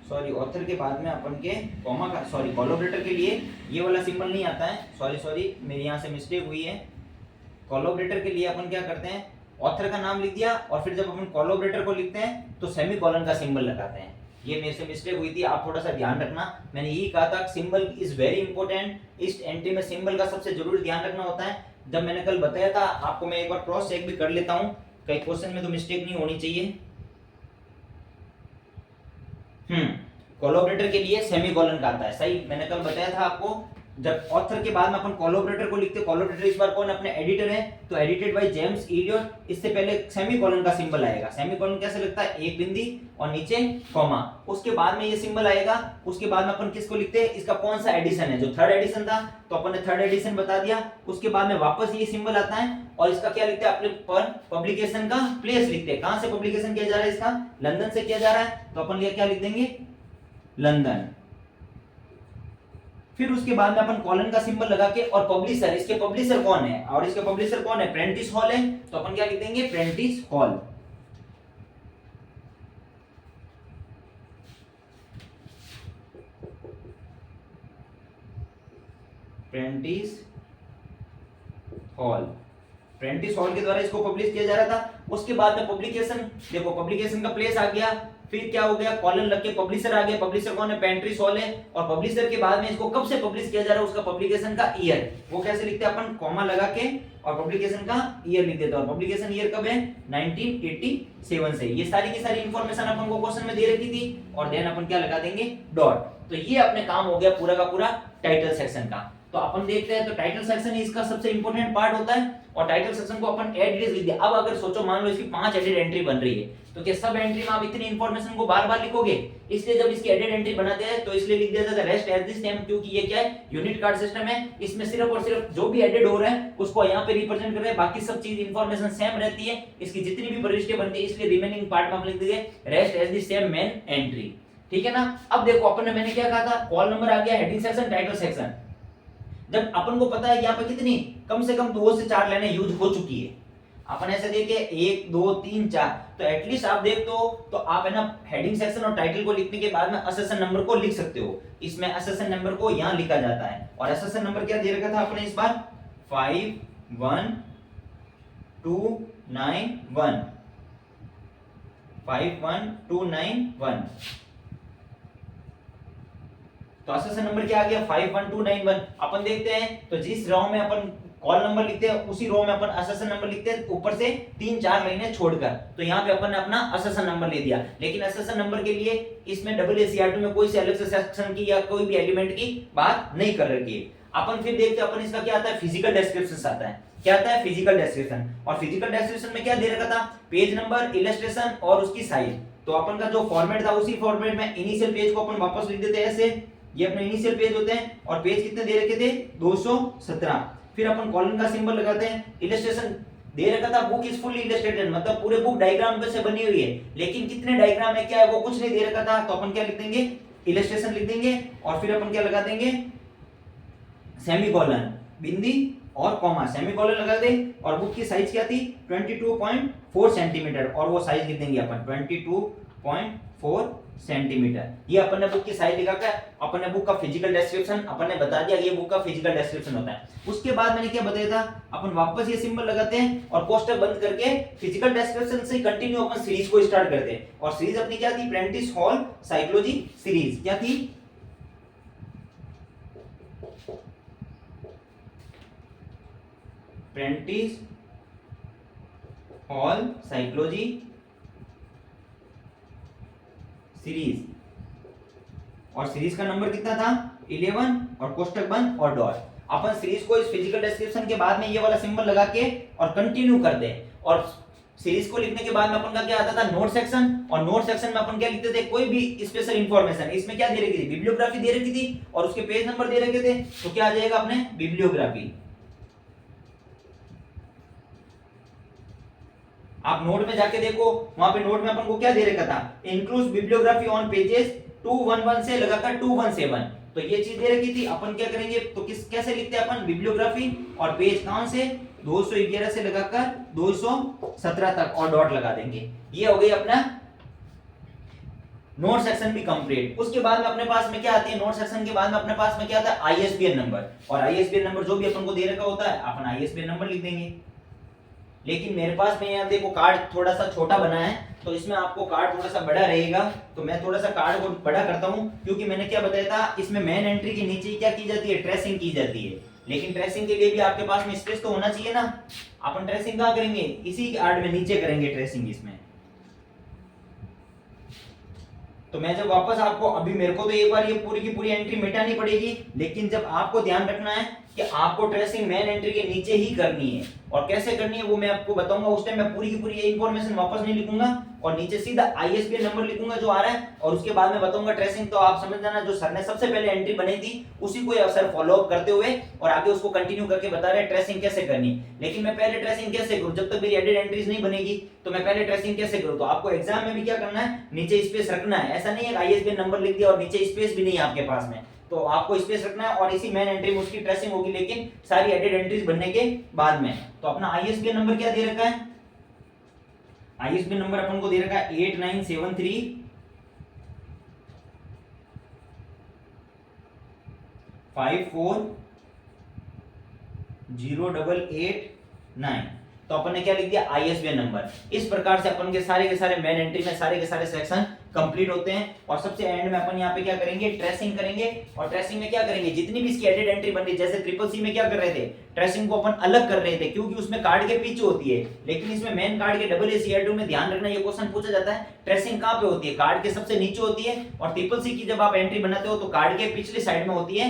Speaker 1: सॉरी, ऑथर के बाद में अपन के कॉमा का, सॉरी कोलैबोरेटर के लिए ये वाला सिंबल नहीं आता है, सॉरी मेरी यहाँ से मिस्टेक हुई है। कोलैबोरेटर के लिए अपन क्या करते हैं, ऑथर का नाम लिख दिया और फिर जब अपन कोलैबोरेटर को लिखते हैं तो सेमीकोलन का सिंबल लगाते हैं। ये मेरे से मिस्टेक हुई थी, आप थोड़ा सा ध्यान रखना। मैंने यही कहा था सिंबल इज वेरी इंपॉर्टेंट, इस एंट्री में सिंबल का सबसे जरूरी ध्यान रखना होता है। जब मैंने कल बताया था आपको, मैं एक बार क्रॉस चेक भी कर लेता हूँ, कई क्वेश्चन में तो मिस्टेक नहीं होनी चाहिए। कोलैबोरेटर के लिए सेमीकोलन का आता है, सही मैंने कल बताया था आपको। जब ऑथर के बाद में अपन कोलैबोरेटर को लिखते हैं, कोलैबोरेटर इस बार कौन अपने एडिटर है, तो एडिटेड बाय जेम्स इलियट, इससे पहले सेमीकोलन का सिंबल आएगा। सेमीकोलन कैसे लगता है, एक बिंदी और नीचे कॉमा, उसके बाद में ये सिंबल आएगा। उसके बाद में अपन किसको लिखते हैं, इसका कौन सा एडिशन है, जो थर्ड एडिशन था तो अपन ने थर्ड एडिशन बता दिया। उसके बाद में वापस ये सिंबल आता है और इसका क्या लिखते हैं, अपने पब्लिकेशन का प्लेस लिखते हैं, कहां से पब्लिकेशन किया जा रहा है, इसका लंदन से किया जा रहा है, तो अपन क्या लिख देंगे, लंदन। फिर उसके बाद में अपन कॉलन का सिंबल लगा के, और पब्लिशर, इसके पब्लिशर कौन है, और इसके पब्लिशर कौन है, प्रेंटिस हॉल है, तो अपन क्या लिख देंगे, Prentiss hall. Prentiss hall, Prentiss hall के द्वारा इसको पब्लिश किया जा रहा था। उसके बाद में पब्लिकेशन, देखो पब्लिकेशन का प्लेस आ गया, फिर क्या हो गया, कॉलन लग के पब्लिशर आ गया। पब्लिशर कौन है, प्रेंटिस हॉल है। और पब्लिशर के बाद में इसको कब से पब्लिश किया जा रहा है, उसका पब्लिकेशन का ईयर, वो कैसे लिखते हैं अपन, कॉमा लगा के और पब्लिकेशन का ईयर लिख देते हैं। और पब्लिकेशन ईयर कब है, 1987 से। ये सारी की सारी इंफॉर्मेशन अपन को क्वेश्चन में दे रखी थी, और देन अपन क्या लगा देंगे, डॉट। तो ये अपने काम हो गया पूरा का पूरा टाइटल सेक्शन का। तो अपन देखते हैं, तो टाइटल सेक्शन इसका सबसे इंपॉर्टेंट पार्ट होता है और टाइटल सेक्शन को अपन एड डिटेल्स लिख दिया। अब अगर सोचो मान लो इसकी 5 एडिट एंट्री बन रही है, तो क्या सब एंट्री में आप इतनी इंफॉर्मेशन को बार-बार लिखोगे? इसलिए जब इसकी एडिट एंट्री बनाते हैं तो इसलिए लिख दिया जाता है रेस्ट एट दिस टाइम, क्योंकि ये क्या है, यूनिट कार्ड सिस्टम है। इसमें सिर्फ और सिर्फ जो भी एडिट हो रहा है उसको यहाँ पे रिप्रेजेंट कर रहे हैं, बाकी सब चीज इंफॉर्मेशन सेम रहती है, इसकी जितनी भी प्रविष्टियां बनती है, इसलिए रिमेनिंग पार्ट में हम लिख देंगे rest at this same main entry. ठीक है ना। अब देखो अपन ने मैंने क्या कहा था, कॉल नंबर आ गया, हेडिंग सेक्शन, टाइटल सेक्शन। जब अपन को पता है यहाँ पे कितनी कम से कम 2 से 4 लाइनें यूज हो चुकी है, अपन ऐसे देखे 1 2 3 4, तो एटलीस्ट आप देख तो आप है ना हेडिंग सेक्शन और टाइटल को लिखने के बाद में असेसन नंबर को लिख सकते हो। इसमें असेसन नंबर को यहाँ लिखा जाता है और असेसन नंबर क्या दे रखा था अपने इस बार 51291 51291। तो असेसन नंबर क्या आ गया 51291। अपन देखते हैं तो जिस रो में अपन कॉल नंबर लिखते हैं उसी रो में अपन असेसन नंबर लिखते हैं, ऊपर से 3-4 लाइनें छोड़कर। तो यहाँ पे अपन ने अपना असेसन नंबर ले दिया, लेकिन असेसन नंबर के लिए इसमें AACR2 में कोई से अलग से सेक्शन की या कोई भी एलिमेंट की बात नहीं कर रखी है। अपन फिर देखते हैं अपन इसका क्या आता है, फिजिकल डिस्क्रिप्शन आता है। क्या आता है, फिजिकल डिस्क्रिप्शन। और फिजिकल डिस्क्रिप्शन में क्या दे रखा था, पेज नंबर, इलस्ट्रेशन और उसकी साइज। तो अपन का जो फॉर्मेट था उसी फॉर्मेट में इनिशियल पेज को अपन वापस लिख देते हैं ऐसे, ये अपने इनिशियल पेज होते हैं और पेज कितने दे रखे थे 217। फिर अपन कॉलन का सिंबल लगाते हैं। इलस्ट्रेशन दे रखा था बुक इज फुली इलस्ट्रेटेड, मतलब पूरे बुक डायग्राम पे से बनी हुई है, लेकिन कितने डायग्राम है क्या है वो कुछ नहीं दे रखा था। तो अपन क्या लिख देंगे, इलस्ट्रेशन लिख देंगे और फिर अपन क्या लगा देंगे, सेमीकोलन, बिंदी और कॉमा, सेमीकोलन लगा दे। और बुक की साइज क्या थी 22.4 सेंटीमीटर और वो साइज लिख देंगे अपन 22.4 सेंटीमीटर। ये अपन ने बुक की साइज लिखा कर अपन ने बुक का फिजिकल डिस्क्रिप्शन अपन ने बता दिया, ये बुक का फिजिकल डिस्क्रिप्शन होता है। उसके बाद मैंने क्या बताया था, अपन वापस ये सिंबल लगाते हैं और कोष्टक बंद करके फिजिकल डिस्क्रिप्शन से कंटिन्यू अपन सीरीज को स्टार्ट करते हैं। और सीरीज अपनी क्या थी, प्रेंटिस हॉल साइकोलॉजी सीरीज। क्या थी, प्रेंटिस हॉल साइकोलॉजी सीरीज। और सीरीज का नंबर कितना था 11 और कोष्टक बंद और डॉट। अपन सीरीज को इस फिजिकल डिस्क्रिप्शन के बाद में ये वाला सिंबल लगा के और कंटिन्यू कर दे। और सीरीज को लिखने के बाद में अपन का क्या आता था, नोट सेक्शन। और नोट सेक्शन में अपन क्या लिखते थे, कोई भी स्पेशल इंफॉर्मेशन। इसमें क्या दे रखी थी, बिब्लियोग्राफी दे रखी थी और उसके पेज नंबर दे रखे थे, तो क्या आ जाएगा अपने बिब्लियोग्राफी। आप नोट में जाके देखो, वहां पे नोट में अपन को क्या दे रखा था, इंक्लूड बिब्लियोग्राफी ऑन पेजेस 211 से लगाकर 217। तो ये चीज दे रखी थी। अपन क्या करेंगे, तो कैसे लिखते हैं अपन, बिब्लियोग्राफी और पेज कौन से 211 से लगाकर 217 तक और डॉट लगा देंगे। ये हो गई अपना नोट सेक्शन भी कंप्लीट। उसके बाद में अपने पास में क्या आती है, नोट सेक्शन के बाद में अपने पास में क्या आता है, ISBN नंबर। और ISBN नंबर जो भी अपन को दे रखा होता है अपन ISBN नंबर लिख देंगे। लेकिन मेरे पास में यहाँ देखो कार्ड थोड़ा सा छोटा बना है, तो इसमें आपको कार्ड थोड़ा सा बड़ा रहेगा, तो मैं थोड़ा सा कार्ड को बड़ा करता हूँ, क्योंकि मैंने क्या बताया था, इसमें मेन एंट्री के नीचे क्या की जाती है, ट्रेसिंग की जाती है। लेकिन ट्रेसिंग के लिए भी आपके पास में स्पेस तो होना चाहिए ना। अपन ट्रेसिंग कहाँ करेंगे, इसी कार्ड में नीचे करेंगे ट्रेसिंग इसमें। तो मैं जब वापस आपको, अभी मेरे को तो एक बार ये पूरी की पूरी एंट्री मिटानी पड़ेगी, लेकिन जब आपको ध्यान रखना है कि आपको ट्रेसिंग मेन एंट्री के नीचे ही करनी है और कैसे करनी है वो मैं आपको बताऊंगा। उस टाइम मैं पूरी की पूरी ये इंफॉर्मेशन वापस नहीं लिखूंगा और नीचे सीधा ISBN नंबर लिखूंगा जो आ रहा है, और उसके बाद में बताऊंगा ट्रेसिंग। तो आप समझ जाना, जो सर ने सबसे पहले एंट्री बनाई थी उसी को सर फॉलो अप करते हुए और आगे उसको कंटिन्यू करके बता रहे हैं ट्रेसिंग कैसे करनी। लेकिन मैं पहले ट्रेसिंग कैसे करूं, जब तक मेरी एडिट एंट्रीज नहीं बनेगी तो मैं पहले ट्रेसिंग कैसे करूं। तो आपको एग्जाम में भी क्या करना है, नीचे स्पेस रखना है। ऐसा नहीं है ISBN नंबर लिख दिया और नीचे स्पेस भी नहीं है आपके पास में, तो आपको स्पेस रखना है और इसी मेन एंट्री में उसकी ट्रेसिंग होगी, लेकिन सारी एडिट एंट्रीज बनने के बाद में। तो अपना ISBN नंबर क्या दे रखा है, ISBN नंबर अपन को दे रखा है 8973 540889। तो अपन ने क्या लिख दिया, ISBN नंबर। इस प्रकार से अपन के सारे मेन एंट्री में सारे के सारे सेक्शन कंप्लीट होते हैं। और सबसे एंड में अपन यहाँ पे क्या करेंगे, ट्रेसिंग करेंगे। और ट्रेसिंग में क्या करेंगे, जितनी भी इसकी एडिट एंट्री बन रही है, जैसे CCC में क्या कर रहे थे, ट्रेसिंग को अपन अलग कर रहे थे क्योंकि उसमें कार्ड के पीछे होती है। लेकिन इसमें मेन कार्ड के AACR2 में ध्यान रखना, ये क्वेश्चन पूछा जाता है, ट्रेसिंग कहाँ पे होती है, कार्ड के सबसे नीचे होती है। और CCC की जब आप एंट्री बनाते हो तो कार्ड के पिछली साइड में होती है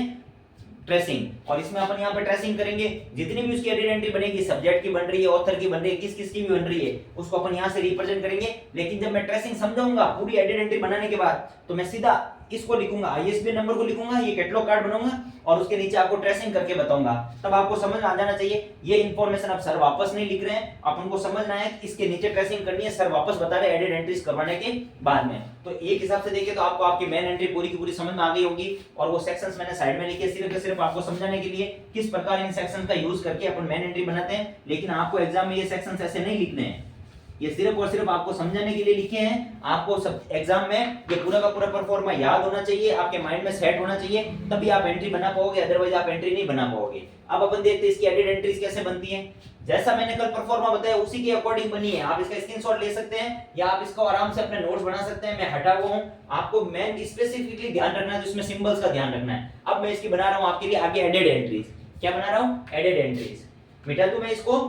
Speaker 1: ट्रेसिंग, और इसमें अपन यहाँ पे ट्रेसिंग करेंगे, जितनी भी उसकी एडेड एंट्री बनेगी, सब्जेक्ट की बन रही है, ऑथर की बन रही है, किस किस की भी बन रही है, उसको अपन यहाँ से रिप्रेजेंट करेंगे। लेकिन जब मैं ट्रेसिंग समझाऊंगा पूरी एडेड एंट्री बनाने के बाद, तो मैं सीधा इसको लिखूंगा, आईएसबीएन नंबर को लिखूंगा, ये कैटलॉग कार्ड बनाऊंगा और उसके नीचे आपको ट्रेसिंग करके बताऊंगा। तब आपको समझ आ जाना चाहिए ये इन्फॉर्मेशन अब सर वापस नहीं लिख रहे हैं, अपन को समझना है इसके नीचे ट्रेसिंग करनी है, सर वापस बता रहे एडेड एंट्रीज करवाने के बाद में। तो एक हिसाब से देखिए तो आपको आपकी मेन एंट्री पूरी की पूरी समझ में आ गई होगी, और वो सेक्शंस मैंने साइड में लिखे सिर्फ आपको समझाने के लिए किस प्रकार इन सेक्शंस का यूज करके अपन मेन एंट्री बनाते हैं। लेकिन आपको एग्जाम में ये सेक्शंस ऐसे नहीं लिखने हैं, ये सिर्फ और सिर्फ आपको समझाने के लिए लिखे हैं। आपको सब एग्जाम में ये पूरा का पूरा परफॉर्मा याद होना चाहिए, आपके माइंड में सेट होना चाहिए, तभी आप एंट्री बना पाओगे, अदरवाइज आप एंट्री नहीं बना पाओगे। अब अपन देखते हैं इसकी एडेड एंट्रीज कैसे बनती हैं। जैसा मैंने कल परफॉर्मा बताया उसी के अकॉर्डिंग बनी है। आप इसका स्क्रीनशॉट ले सकते हैं या आप इसको आराम से अपने नोट्स बना सकते हैं, मैं हटा हुआ हूं। आपको मेन स्पेसिफिकली ध्यान रखना है, जिसमें सिंबल्स का ध्यान रखना है। अब मैं इसकी बना रहा हूं आपके लिए आगे एडेड एंट्रीज। क्या बना रहा हूं? Added entries. मिटा दूं मैं इसको,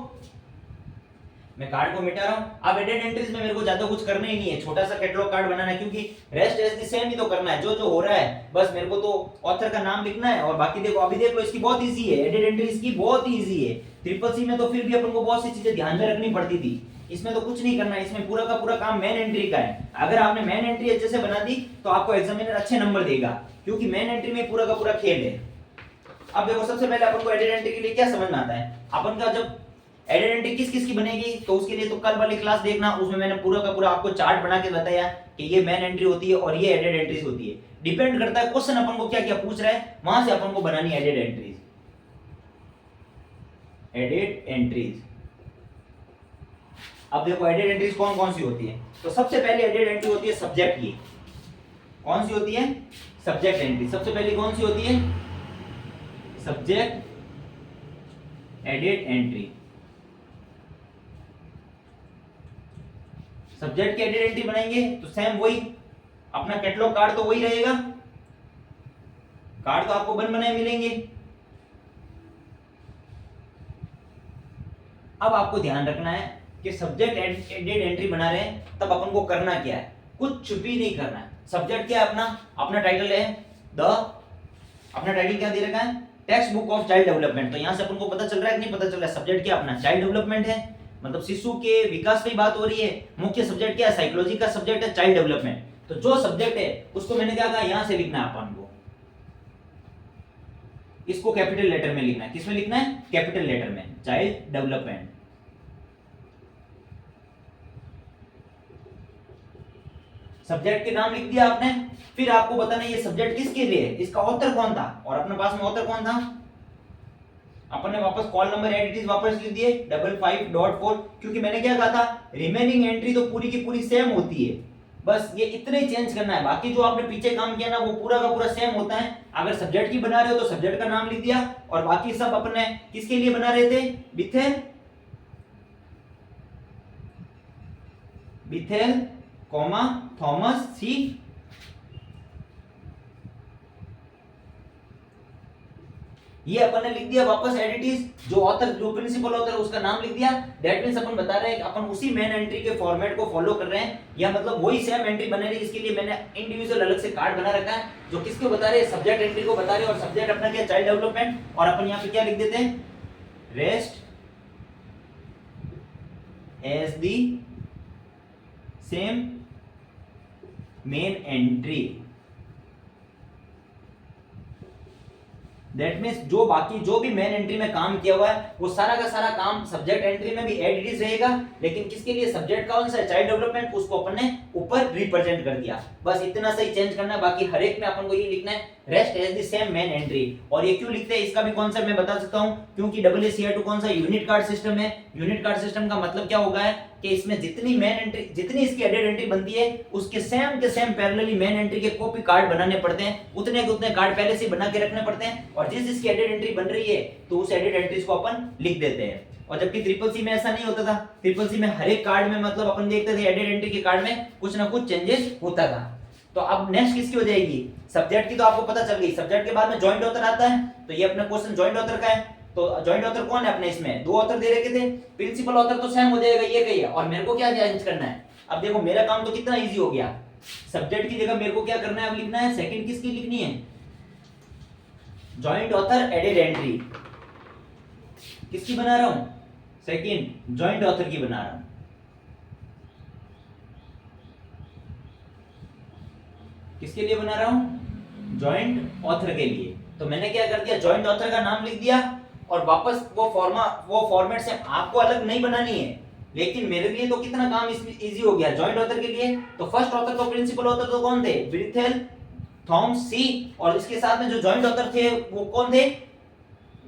Speaker 1: मैं कार्ड को मिटा रहा हूं। अब एडेड एंट्रीज में मेरे को ज्यादा कुछ करना ही नहीं है, छोटा सा कैटलॉग कार्ड बनाना है, क्योंकि रेस्ट एज द सेम ही तो करना है, जो हो रहा है बस मेरे को तो ऑथर का नाम लिखना है। और बाकी देखो, अभी देखो इसकी बहुत इजी है, एडेड एंट्रीज की बहुत इजी है। ट्रिपल सी में तो फिर भी अपन को बहुत सी चीजें ध्यान में रखनी पड़ती थी, इसमें तो कुछ नहीं करना है, इसमें पूरा का पूरा काम मेन एंट्री का है। अगर आपने मेन एंट्री अच्छे से बना दी तो आपको एग्जामिनर अच्छे नंबर देगा, क्योंकि मेन एंट्री में पूरा का पूरा खेल है। अब देखो, सबसे पहले अपन को एडेड एंट्री के लिए क्या समझ में आता है, अपन का जब एडेड एंट्री किस किस की बनेगी, तो उसके लिए तो कल वाली क्लास देखना, उसमें मैंने पूरा का पूरा आपको चार्ट बना के बताया कि ये मेन एंट्री होती है और ये एडेड एंट्रीज होती है। डिपेंड करता है क्वेश्चन अपन को क्या क्या पूछ रहा है, वहां से अपन को बनानी एडेड एंट्रीज। एडेड एंट्रीज, अब देखो एडेड एंट्रीज कौन कौन सी होती है। तो सबसे पहले एडेड एंट्री होती है सब्जेक्ट की। कौन सी होती है? Subject entry. सबसे पहले कौन सी होती है? Subject added entry. सब्जेक्ट की एडेड एंट्री बनाएंगे तो सेम वही अपना कैटलॉग कार्ड तो वही रहेगा, कार्ड तो आपको बन बनाए मिलेंगे। अब आपको ध्यान रखना है कि सब्जेक्ट एडेड एंट्री बना रहे हैं तब अपन को करना क्या है, कुछ भी नहीं करना है। सब्जेक्ट क्या है? अपना टाइटल है अपना टाइटल क्या दे रखा है? Text book of child development. तो यहां से अपन को पता चल रहा है कि नहीं पता चल रहा है, सब्जेक्ट क्या अपना चाइल्ड डेवलपमेंट है, मतलब शिशु के विकास की बात हो रही है। मुख्य सब्जेक्ट क्या है? साइकोलॉजी का सब्जेक्ट है चाइल्ड डेवलपमेंट। तो जो सब्जेक्ट है उसको मैंने क्या कहा, यहां से लिखना है अपन को, इसको कैपिटल लेटर में लिखना है। किसमें लिखना है? कैपिटल लेटर में, चाइल्ड डेवलपमेंट। सब्जेक्ट के नाम लिख दिया आपने, फिर आपको बताना ये सब्जेक्ट किसके लिए है, इसका ऑथर कौन था, और अपने पास में ऑथर कौन था। अपन ने वापस कॉल नंबर एडिटीज वापस लिख दिए 55.4, क्योंकि मैंने क्या कहा था, रिमेनिंग एंट्री तो पूरी की पूरी सेम होती है, बस ये इतने ही चेंज करना है। बाकी जो आपने पीछे काम किया ना वो पूरा का पूरा सेम होता है। अगर सब्जेक्ट की बना रहे हो तो सब्जेक्ट का नाम लिख दिया, और बाकी सब अपने किसके लिए बना रहे थे, बिथेल कॉमा थॉमस सी, ये अपन ने लिख दिया वापस एडिटीज, जो ऑथर जो प्रिंसिपल ऑथर उसका नाम लिख दिया। दैट मींस अपन बता रहे हैं कि अपन उसी मेन एंट्री के फॉर्मेट को फॉलो कर रहे हैं, या मतलब वही सेम एंट्री बने रही। इसके लिए मैंने इंडिविजुअल अलग से कार्ड बना रखा है जो किसको बता रहे हैं, सब्जेक्ट एंट्री को बता रहे हैं, और सब्जेक्ट अपना क्या, चाइल्ड डेवलपमेंट। और अपन यहाँ पे क्या लिख देते हैं, rest as the same main entry. That means जो बाकी जो भी मेन एंट्री में काम किया हुआ है वो सारा का सारा काम सब्जेक्ट एंट्री में भी एडिटीज रहेगा, लेकिन किसके लिए, सब्जेक्ट का कौन सा है, चाइल्ड डेवलपमेंट, उसको अपन ने ऊपर रिप्रेजेंट कर दिया। बस इतना सही चेंज करना है, बाकी हर एक में अपन को ये लिखना है rest as the same main entry. और ये क्यों लिखते हैं इसका भी कॉन्सेप्ट मैं बता सकता हूं, क्योंकि AACR2 कौन सा यूनिट कार्ड सिस्टम है। यूनिट कार्ड सिस्टम का मतलब क्या होगा है कि इसमें जितनी मेन एंट्री, जितनी इसकी एडेड एंट्री बनती है उसके सेम के सेम पैरेलली मेन एंट्री के कॉपी कार्ड बनाने पड़ते हैं, उतने के उतने कार्ड पहले से बना के रखने पड़ते हैं, और जिस जिसकी एडेड एंट्री बन रही है तो उस एडेड एंट्रीज को अपन लिख देते हैं। और जबकि CCC में ऐसा नहीं होता था, CCC में हर एक कार्ड में मतलब अपन देखते थे एडेड एंट्री के कार्ड में कुछ ना कुछ चेंजेस होता था। तो अब नेक्स्ट किसकी हो जाएगी, सब्जेक्ट की तो आपको पता चल गई। सब्जेक्ट के बाद में जॉइंट ऑथर आता है, तो ये अपना क्वेश्चन जॉइंट ऑथर का है। तो जॉइंट ऑथर कौन है अपने, इसमें दो ऑथर दे रखे थे, प्रिंसिपल ऑथर तो सेम हो जाएगा ये कहिए, और मेरे को क्या चेंज करना है। अब देखो मेरा काम तो कितना इजी हो गया, सब्जेक्ट की जगह मेरे को क्या करना है, अब लिखना है सेकंड किसकी लिखनी है, जॉइंट ऑथर एडेड एंट्री किसकी बना रहा हूं? सेकंड जॉइंट ऑथर की बना रहा हूं। किसके लिए बना रहा हूं? जॉइंट ऑथर के लिए। तो मैंने क्या कर दिया, जॉइंट ऑथर का नाम लिख दिया और वापस वो फॉर्मेट से आपको अलग नहीं बनानी है, लेकिन मेरे लिए तो कितना काम इसमें इजी हो गया जॉइंट ऑथर के लिए। तो फर्स्ट ऑथर तो प्रिंसिपल ऑथर तो कौन थे? ब्रिथेल, थॉमस सी, और इसके साथ में जो जॉइंट ऑथर थे वो कौन थे?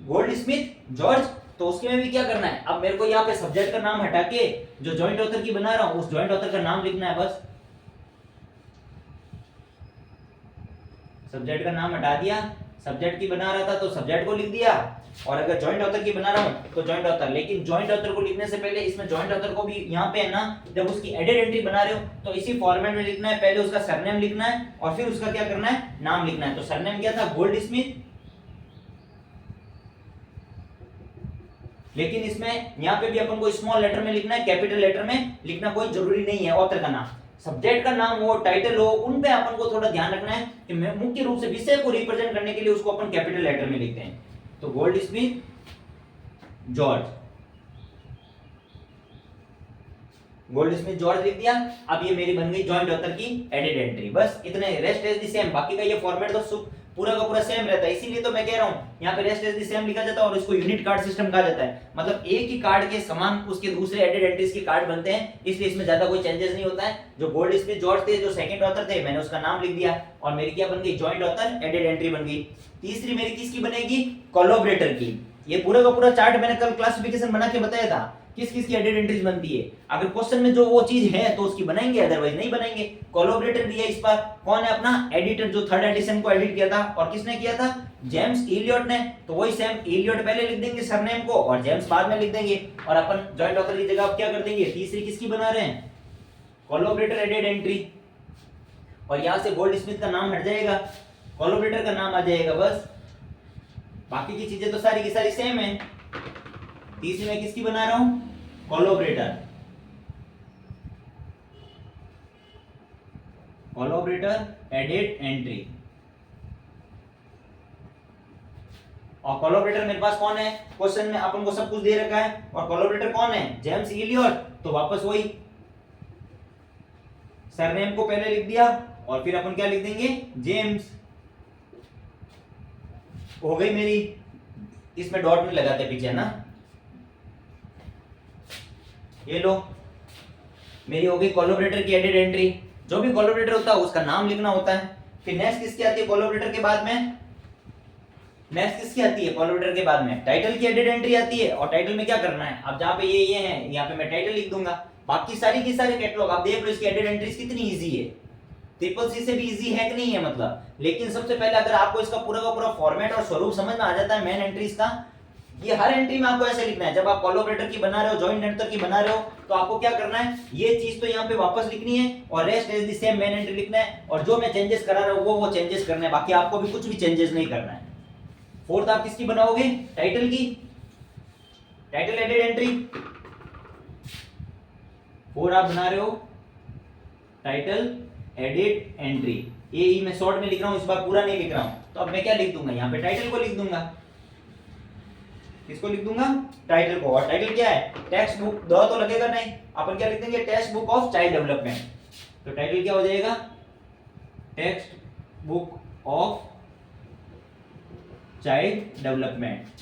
Speaker 1: Goldsmith, George. तो उसके में भी क्या करना है, अब मेरे को यहाँ पे सब्जेक्ट का नाम हटा के जो जॉइंट ऑथर की बना रहा हूं उस जॉइंट ऑथर का नाम लिखना है बस। सब्जेक्ट का नाम हटा दिया, सब्जेक्ट की बना रहा था तो सब्जेक्ट को लिख दिया, और अगर जॉइंट ऑथर की बना रहा हूं तो जॉइंट ऑथर। लेकिन जॉइंट ऑथर को लिखने से पहले इसमें जॉइंट ऑथर को भी यहाँ पे है ना, जब उसकी एडेड एंट्री बना रहे हो तो इसी फॉर्मेट में लिखना है। पहले उसका सरनेम लिखना है और फिर उसका क्या करना है, नाम लिखना है। तो सरनेम क्या था? गोल्डस्मिथ। लेकिन इसमें यहाँ पे भी अपन को स्मॉल लेटर में लिखना है, कैपिटल लेटर में लिखना कोई जरूरी नहीं है। ऑथर का नाम, सब्जेक्ट का नाम हो, टाइटल हो, उन पे अपन को थोड़ा ध्यान रखना है कि मुख्य रूप से विषय को रिप्रेजेंट करने के लिए उसको अपन कैपिटल लेटर में लिखते हैं। तो गोल्डस्मिथ, जॉर्ज, गोल्डस्मिथ जॉर्ज लिख दिया। अब ये मेरी बन गई जॉइंट ऑथर की एडेड एंट्री। बस इतने, रेस्ट एज द सेम। बाकी का ये फॉर्मेट तो पूरा का पूरा सेम रहता है, इसीलिए तो मैं कह रहा हूं यहाँ पे रेस्ट एज द सेम लिखा जाता है और इसको यूनिट कार्ड सिस्टम कहा जाता है। मतलब एक ही कार्ड के समान उसके दूसरे एडेड एंट्रीज के कार्ड बनते हैं, इसलिए इसमें ज्यादा कोई चेंजेस नहीं होता है। जो गोल्डस्मिथ जॉर्ज थे, जो सेकंड ऑथर थे, मैंने उसका नाम लिख दिया और मेरी क्या बन गई? जॉइंट ऑथर एडेड एंट्री बन गई। तीसरी मेरी किसकी बनेगी? कोलैबोरेटर की। ये पूरा का पूरा चार्ट मैंने कल क्लासिफिकेशन बना के बताया था किस किस की एडेड एंट्रीज बनती है। अगर क्वेश्चन में जो वो चीज है तो उसकी बनाएंगे, अदरवाइज नहीं बनाएंगे। कोलैबोरेटर दिया इस पर, कौन है? अपना एडिटर जो थर्ड एडिशन को एडिट किया था। और किसने किया था? जेम्स इलियट ने। तो वही सेम, इलियट पहले लिख देंगे सरनेम को और जेम्स बाद में लिख देंगे, और अपन जॉइंट ऑथर की जगह क्या कर देंगे? तीसरी किसकी बना रहे हैं? Collaborator added entry. और यहां से गोल्डस्मिथ का नाम हट जाएगा, कोलैबोरेटर का नाम आ जाएगा बस। बाकी की चीजें तो सारी की सारी सेम है। तीसरी मैं किसकी बना रहा हूं? Collaborator, collaborator added entry. और कोलैबोरेटर मेरे पास कौन है? क्वेश्चन में अपन को सब कुछ दे रखा है। और कोलैबोरेटर कौन है? James Elliot. तो वापस वही सरनेम को पहले लिख दिया और फिर अपन क्या लिख देंगे? जेम्स। हो गई मेरी, इसमें डॉट नहीं लगाते पीछे, है ना। ये लो, मेरी हो गई कोलैबोरेटर की एडेड एंट्री। जो भी कोलैबोरेटर होता है उसका नाम लिखना होता है। फिर नेक्स्ट किसकी आती है कोलैबोरेटर के बाद में? नेक्स्ट किसकी आती है कोलैबोरेटर के बाद में? टाइटल की एडेड एंट्री आती है। और टाइटल में क्या करना है? अब जहां पे ये है, यहाँ पे मैं टाइटल लिख दूंगा। बाकी सारी की सारी कैटलॉग आप देख लो, इसकी एडेड एंट्रीज कितनी इजी है। ट्रिपल सी से भी इजी है कि नहीं है मतलब। लेकिन सबसे पहले अगर आपको इसका पूरा का पूरा फॉर्मेट और स्वरूप समझ में आ जाता है मेन एंट्रीज का, ये हर एंट्री में आपको ऐसे लिखना है। जब आप कोलैबोरेटर की बना रहे हो, जॉइंट ऑथर की बना रहे हो, तो आपको क्या करना है? ये चीज तो यहाँ पे वापस लिखनी है और rest as the same main entry लिखना है। और जो मैं चेंजेस करा रहा हूँ वो चेंजेस करना है, बाकी आपको भी कुछ भी चेंजेस नहीं करना है। फोर्थ आप किसकी बनाओगे? टाइटल की, टाइटल एडेड एंट्री। फोर आप बना रहे हो टाइटल एडेड एंट्री। ये मैं शॉर्ट में लिख रहा हूं, इस बार पूरा नहीं लिख रहा हूं। तो अब मैं क्या लिख दूंगा? यहाँ पे टाइटल को लिख दूंगा। किसको लिख दूंगा? टाइटल को। और टाइटल क्या है? Text book. द तो लगेगा नहीं, अपन क्या लिख देंगे? Text book of child development. तो टाइटल क्या हो जाएगा? Text book of child development.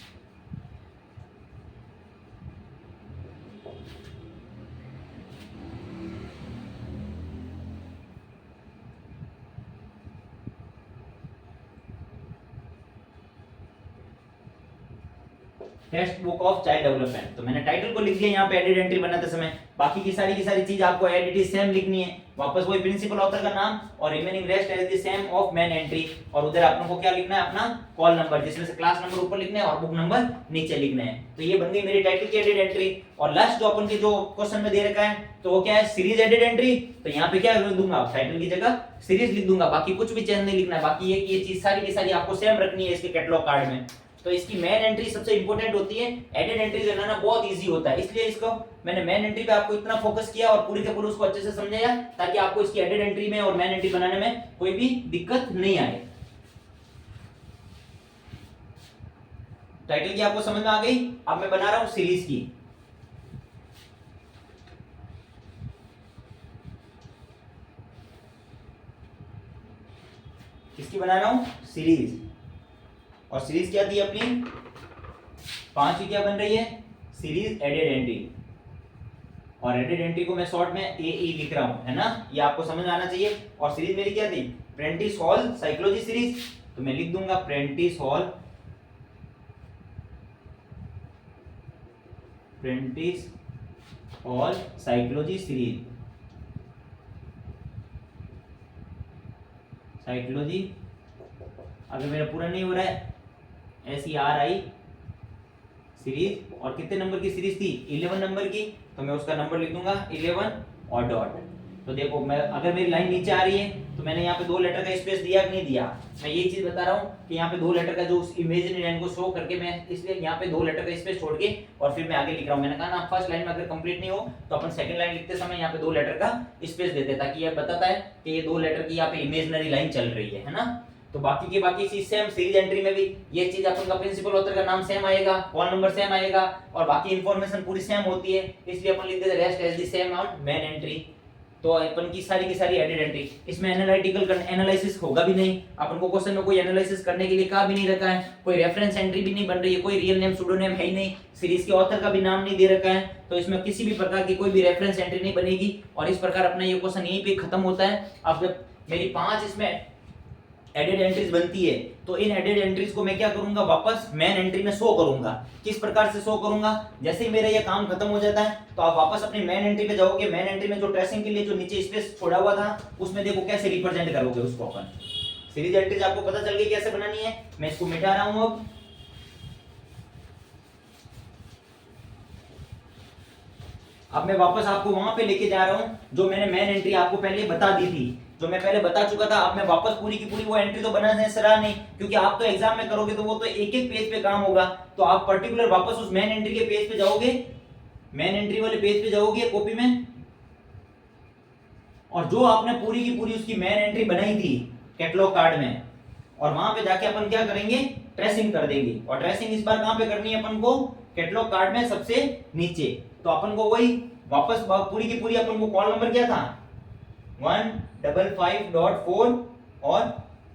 Speaker 1: Text book of child development. तो मैंने टाइटल को लिख दिया यहाँ पे एडेड एंट्री बनाते समय। बाकी की सारी चीज आपको एडिट सेम लिखनी है। वापस वही प्रिंसिपल ऑथर का नाम और remaining rest as the same of main entry. और उधर आपन को क्या लिखना है? अपना कॉल नंबर, जिसमें से क्लास नंबर ऊपर लिखना है और बुक नंबर नीचे लिखना है। तो ये बन गई मेरी टाइटल की एडेड एंट्री। और लास्ट जो अपन के जो क्वेश्चन में दे रखा है तो वो क्या है? Series added entry. तो यहाँ पे क्या लिख दूंगा? टाइटल की जगह सीरीज लिख दूंगा। बाकी कुछ भी चेंज नहीं लिखना है। बाकी ये कि ये चीज सारी की सारी आपको सेम रखनी है इसके कैटलॉग कार्ड में। तो इसकी मेन एंट्री सबसे इंपॉर्टेंट होती है। एडेड एंट्री बनाना बहुत इजी होता है, इसलिए इसको मैंने मेन एंट्री पे आपको इतना फोकस किया और पूरी के पूरी उसको अच्छे से समझाया ताकि आपको इसकी एडेड एंट्री में और मेन एंट्री बनाने में कोई भी दिक्कत नहीं आए। टाइटल की आपको समझ में आ गई। अब मैं बना रहा हूं सीरीज की। किसकी बना रहा हूं? सीरीज। और सीरीज क्या थी अपनी? 5 की क्या बन रही है? Series added entry. और एडेड एंट्री को मैं शॉर्ट में एई लिख रहा हूं, है ना? ये आपको समझ में आना चाहिए। और सीरीज मेरी क्या थी? Prentiss Hall psychology series. तो मैं लिख दूंगा Prentiss Hall psychology series. Psychology, अगर मेरा पूरा नहीं हो रहा है, SERI सीरीज। और कितने नंबर की सीरीज थी? 11 नंबर की। तो मैं उसका नंबर लिख दूंगा 11 और डॉट। तो देखो, मैं अगर मेरी लाइन नीचे आ रही है तो मैंने यहाँ पे 2 लेटर का स्पेस दिया कि नहीं दिया? मैं ये चीज बता रहा हूँ कि यहाँ पे 2 लेटर का जो इमेजिनरी लाइन को शो करके मैं इसलिए यहाँ पे 2 लेटर का स्पेस छोड़ के और फिर मैं आगे लिख रहा हूँ। मैंने कहा ना, फर्स्ट लाइन में अगर कंप्लीट नहीं हो तो अपन सेकंड लाइन लिखते समय यहाँ पे 2 लेटर का स्पेस देते, ताकि ये बताता है कि ये 2 लेटर की यहाँ पे इमेजिनरी लाइन चल रही है ना? तो बाकी की बाकी चीज सेम। सीरीज एंट्री में भी ये चीज अपन का प्रिंसिपल ऑथर का नाम सेम आएगा, कॉल नंबर सेम आएगा और बाकी इंफॉर्मेशन पूरी सेम होती है, इसलिए अपन लिख देते rest as the same on main entry. तो अपन की सारी एडेड एंट्री। इसमें एनालिटिकल एनालिसिस होगा भी नहीं। अपन को क्वेश्चन में कोई एनालिसिस करने के लिए कहा भी नहीं रखा है, कोई रेफरेंस एंट्री भी नहीं बन रही है, कोई रियल नेम सूडोनेम है ही नहीं, सीरीज के ऑथर का भी नाम नहीं दे रखा है, तो इसमें किसी भी प्रकार की कोई भी रेफरेंस एंट्री नहीं बनेगी। और इस प्रकार अपना ये क्वेश्चन यहीं पे खत्म होता है। अब जब मेरी 5 इसमें एडेड एंट्रीज बनती है तो इन एडेड एंट्रीज को मैं क्या करूंगा? वापस मेन एंट्री में शो करूंगा। किस प्रकार से शो करूंगा? जैसे ही मेरा ये काम खत्म हो जाता है तो आप वापस अपनी मेन एंट्री पे जाओगे। मेन एंट्री में जो ट्रेसिंग के लिए जो नीचे स्पेस छोड़ा हुआ था उसमें देखो कैसे रिप्रेजेंट करोगे उसको अपन। सीरीज एंट्रीज आपको पता चल गई कैसे बनानी है। मैं इसको मिटा रहा हूं। अब मैं वापस आपको वहां पे लेके जा रहा हूं जो मैंने मेन एंट्री आपको पहले बता दी थी, जो मैं पहले बता चुका था। अब मैं वापस पूरी की पूरी वो एंट्री तो बनाने से रहा नहीं, क्योंकि आप तो एग्जाम में करोगे तो वो तो एक एक पेज पे काम होगा। तो आप पर्टिकुलर वापस उस मेन एंट्री के पेज पे जाओगे, मेन एंट्री वाले पेज पे जाओगे कॉपी में, और जो आपने पूरी की पूरी उसकी मेन एंट्री बनाई थी कैटलॉग कार्ड में, और वहां पे जाके अपन क्या करेंगे? ट्रेसिंग कर देंगे। और ट्रेसिंग इस बार कहां पे करनी है अपन को? कैटलॉग कार्ड में सबसे नीचे। तो अपन को वही वापस पूरी की पूरी अपन को कॉल नंबर क्या था? 155.4 और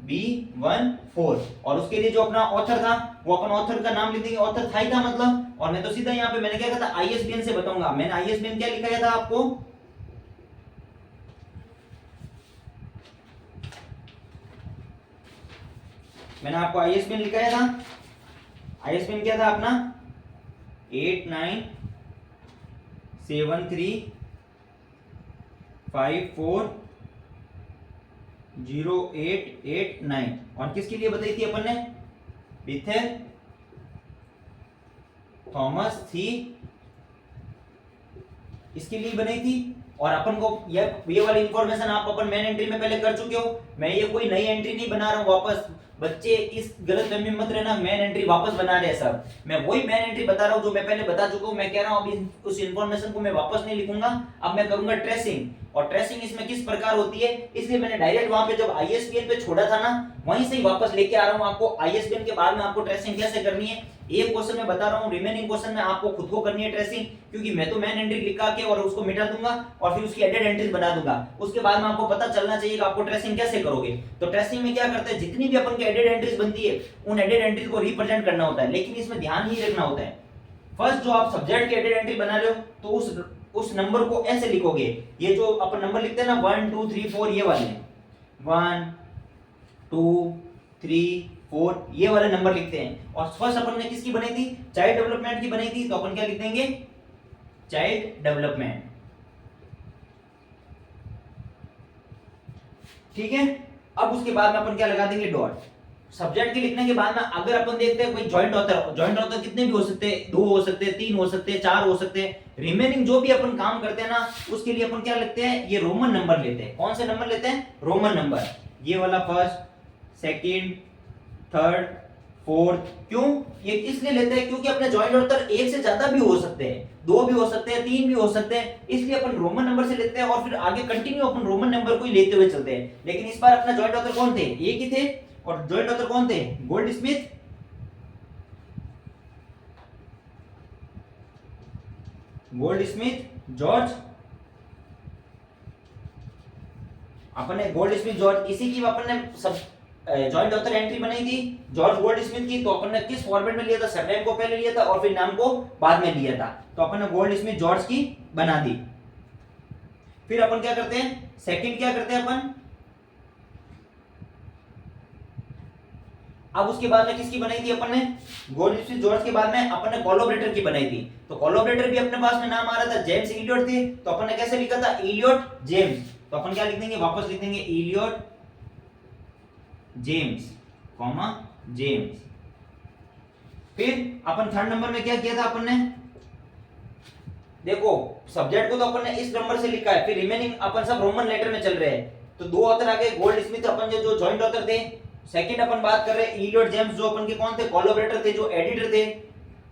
Speaker 1: B14। और उसके लिए जो अपना ऑथर था वो अपन ऑथर का नाम लिख देंगे, ऑथर था ही था मतलब। और मैं तो सीधा यहाँ पे मैंने क्या कहा था? ISBN से बताऊंगा। मैंने ISBN क्या लिखाया था आपको? मैंने आपको ISBN लिखाया था। ISBN क्या था अपना? 8973540889। और किसके लिए बताई थी अपन ने? विथर थॉमस थी, इसके लिए बनाई थी। और अपन को ये वाली इंफॉर्मेशन आप अपन मेन एंट्री में पहले कर चुके हो। मैं ये कोई नई एंट्री नहीं बना रहा हूं वापस। बच्चे इस गलतफहमी में मत रहना, मेन एंट्री वापस बना रहे सब। मैं वही मेन एंट्री बता रहा हूं जो मैं पहले बता चुका हूं। मैं कह रहा हूं अभी उस इंफॉर्मेशन को मैं वापस नहीं लिखूंगा, अब मैं करूंगा ट्रेसिंग। और ट्रेसिंग इसमें किस प्रकार होती है, इसलिए मैंने डायरेक्ट वहां पे जब ISBN पे छोड़ा था ना, वहीं से ही वापस लेके आ रहा हूं आपको। ISBN के बाद में आपको ट्रेसिंग कैसे करनी है एक क्वेश्चन में बता रहा हूं, रिमेनिंग क्वेश्चन में आपको खुद को करनी है ट्रेसिंग, क्योंकि मैं तो मेन एंट्री लिखा के और उसको मिटा दूंगा और फिर उसकी एडेड एंट्रीज बना दूंगा। उसके बाद में आपको पता चलना चाहिए कि आपको ट्रेसिंग कैसे करोगे। तो ट्रेसिंग में क्या करते हैं? जितनी भी अपन की एडेड एंट्रीज बनती है उन एडेड एंट्रीज को रिप्रेजेंट करना होता है, लेकिन इसमें ध्यान ही रखना होता है। फर्स्ट जो आप सब्जेक्ट की एडेड एंट्री बना रहे हो तो उस नंबर को ऐसे लिखोगे। ये जो अपन नंबर लिखते हैं ना 1 2 3 4, ये वाले 1 2 3 4 ये वाले नंबर लिखते हैं। और फर्स्ट अपन ने किसकी बनाई थी? चाइल्ड डेवलपमेंट की बनाई थी। तो अपन क्या लिख देंगे? Child development. ठीक है। अब उसके बाद में अपन क्या लगा देंगे? डॉट। सब्जेक्ट के लिखने के बाद में अगर अपन देखते हैं कोई जॉइंट ऑथर कितने भी हो सकते हैं, 2 हो सकते हैं, 3 हो सकते हैं, 4 हो सकते हैं। रिमेनिंग जो भी अपन काम करते हैं ना उसके लिए अपन क्या लिखते हैं? ये रोमन नंबर लेते हैं। कौन से नंबर लेते हैं? Roman number. ये वाला फर्स्ट, सेकंड, थर्ड, फोर्थ। क्यों ये इसलिए लेते हैं? क्योंकि अपने जॉइंट ऑथर एक से ज्यादा भी हो सकते हैं, 2 भी हो सकते हैं, 3 भी हो सकते हैं, इसलिए अपन रोमन नंबर से लेते हैं और फिर आगे कंटिन्यू अपन रोमन नंबर को ही लेते हुए चलते हैं। लेकिन इस बार अपना जॉइंट ऑथर कौन थे? एक ही थे। और जॉइंट ऑथर कौन थे? गोल्ड स्मिथ गोल्डस्मिथ जॉर्ज, अपन ने गोल्डस्मिथ जॉर्ज, इसी की अपन ने सब जॉइंट ऑथर एंट्री बनाई थी जॉर्ज गोल्डस्मिथ की। तो अपन ने किस फॉर्मेट में लिया था, सरनेम को पहले लिया था और फिर नाम को बाद में लिया था। तो अपन ने गोल्डस्मिथ जॉर्ज की बना दी। फिर अपन क्या करते हैं, सेकंड क्या करते हैं अपन, अब उसके बाद में किसकी बनाई थी अपन ने, गोल्डस्मिथ जॉर्ज के बाद में अपन ने कोलैबोरेटर की बनाई थी। तो कोलैबोरेटर भी अपने पास में नाम आ रहा था, जेम्स इलियट थे। तो अपन ने कैसे लिखा था, इलियट जेम्स। तो अपन क्या लिख देंगे, वापस लिख देंगे इलियट जेम्स कॉमा जेम्स। फिर अपन थर्ड नंबर में क्या किया था अपन ने, देखो सब्जेक्ट को तो अपन ने इस नंबर से लिखा है, फिर रिमेनिंग अपन सब रोमन लेटर में चल रहे हैं। तो दो ऑथर आ गए, गोल्डस्मिथ अपन जो जॉइंट ऑथर थे। सेकंड अपन बात कर रहे हैं इलियट जेम्स, जो अपन के कौन थे, कोलैबोरेटर थे, जो एडिटर थे।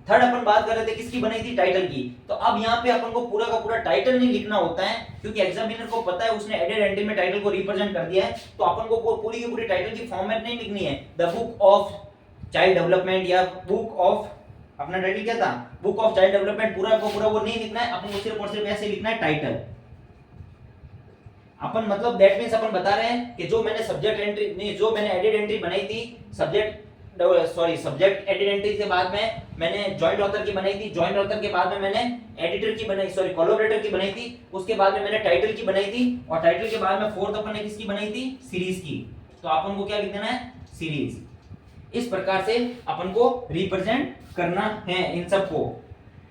Speaker 1: थर्ड अपन बात कर रहे थे किसकी बनाई थी, टाइटल की। तो अब यहाँ पे अपन को पूरा का पूरा टाइटल नहीं लिखना होता है, क्योंकि एग्जामिनर को पता है उसने एडेड एंट्री में टाइटल को रिप्रेजेंट कर दिया है। तो अपन को पूरी की पूरी टाइटल की फॉर्मेट नहीं लिखनी है, the book of child development या बुक ऑफ, अपना टाइटल क्या था, बुक ऑफ चाइल्ड डेवलपमेंट, पूरा को पूरा वो नहीं लिखना है। अपन को सिर्फ और सिर्फ ऐसे लिखना है टाइटल। अपन मतलब दैट मींस अपन बता रहे हैं कि जो मैंने सब्जेक्ट एंट्री नहीं, जो मैंने एडेड एंट्री बनाई थी सब्जेक्ट एडेड एंट्री के बाद में मैंने जॉइंट ऑथर की बनाई थी, जॉइंट ऑथर के बाद में मैंने एडिटर की बनाई, कोलैबोरेटर की बनाई थी, उसके बाद में मैंने टाइटल की बनाई थी, और टाइटल के बाद में फोर्थ अपन ने किसकी बनाई थी, सीरीज की। तो अपन को क्या लिख देना है, सीरीज। इस प्रकार से अपन को रिप्रेजेंट करना है इन सबको,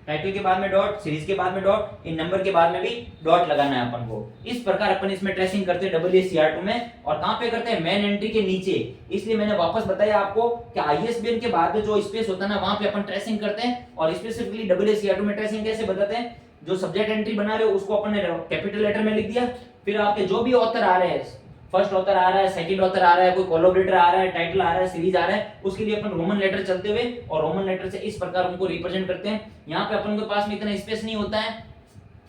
Speaker 1: टाइटल के बाद में डॉट, सीरीज के बाद में डॉट, इन नंबर के बाद में भी डॉट लगाना है अपन को। इस प्रकार अपन इसमें ट्रेसिंग करते हैं WSCR2 में। और कहां पे करते हैं, मेन एंट्री के नीचे। इसलिए मैंने वापस बताया आपको कि ISBN के बाद में जो स्पेस होता है ना, वहां पे अपन ट्रेसिंग करते हैं। और स्पेसिफिकली WSCR2 में ट्रेसिंग कैसे बताते हैं, जो सब्जेक्ट एंट्री बना रहे हो उसको अपन ने कैपिटल लेटर में लिख दिया। फिर आपके जो भी ऑथर आ रहे हैं, फर्स्ट ऑथर आ रहा है, सेकंड ऑथर आ रहा है, कोई कोलैबोरेटर आ रहा है, टाइटल आ रहा है, सीरीज आ रहा है, उसके लिए अपन रोमन लेटर चलते हुए और रोमन लेटर से इस प्रकार उनको रिप्रेजेंट करते हैं। यहाँ पे अपन के पास में इतना स्पेस नहीं होता है,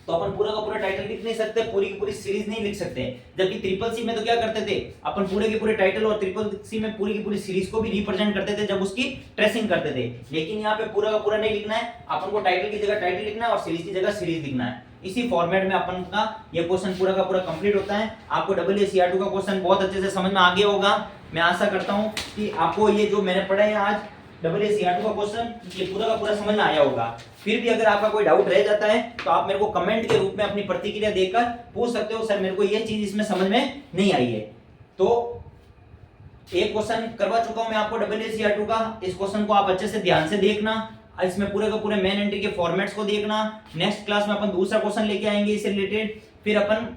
Speaker 1: तो अपन पूरा का पूरा टाइटल लिख नहीं सकते, पूरी की पूरी सीरीज नहीं लिख सकते। जबकि ट्रिपल सी में तो क्या करते थे, अपन पूरे के पूरे टाइटल और ट्रिपल सी में पूरी की पूरी सीरीज को भी रिप्रेजेंट करते थे जब उसकी ट्रेसिंग करते थे। लेकिन यहाँ पे पूरा का पूरा नहीं लिखना है, अपन को टाइटल की जगह टाइटल लिखना है और सीरीज की जगह सीरीज लिखना है। इसी फॉर्मेट में अपन का ये क्वेश्चन पूरा का पूरा कंप्लीट होता है। आपको WSCR2 का क्वेश्चन बहुत अच्छे से समझ में आ गया होगा। मैं आशा करता हूँ कि आपको ये जो मैंने पढ़ा है आज WSCR2 का क्वेश्चन, ये पूरा का पूरा समझ में आया होगा। फिर भी अगर आपका कोई डाउट रह जाता है तो आप मेरे को कमेंट के रूप में अपनी प्रतिक्रिया देकर पूछ सकते हो, सर मेरे को ये चीज इसमें समझ में नहीं आई है। तो एक क्वेश्चन करवा चुका हूं मैं आपको WSCR2 का, इस क्वेश्चन को आप अच्छे से ध्यान से देखना, इसमें पूरे का पूरे मेन एंट्री के फॉर्मेट्स को देखना। नेक्स्ट क्लास में अपन दूसरा क्वेश्चन लेके आएंगे इससे रिलेटेड, फिर अपन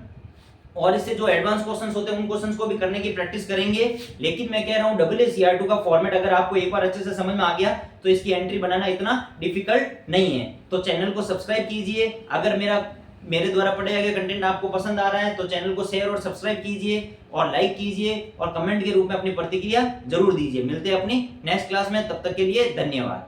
Speaker 1: और इससे जो एडवांस क्वेश्चंस होते हैं उन क्वेश्चंस को भी करने की प्रैक्टिस करेंगे। लेकिन मैं कह रहा हूं WSCR2 का फॉर्मेट अगर आपको एक बार अच्छे से समझ में आ गया तो इसकी एंट्री बनाना इतना डिफिकल्ट नहीं है। तो चैनल को सब्सक्राइब कीजिए। अगर मेरे द्वारा पढ़ाया गया कंटेंट आपको पसंद आ रहा है तो चैनल को शेयर और सब्सक्राइब कीजिए और लाइक कीजिए और कमेंट के रूप में अपनी प्रतिक्रिया जरूर दीजिए। मिलते हैं अपनी नेक्स्ट क्लास में, तब तक के लिए धन्यवाद।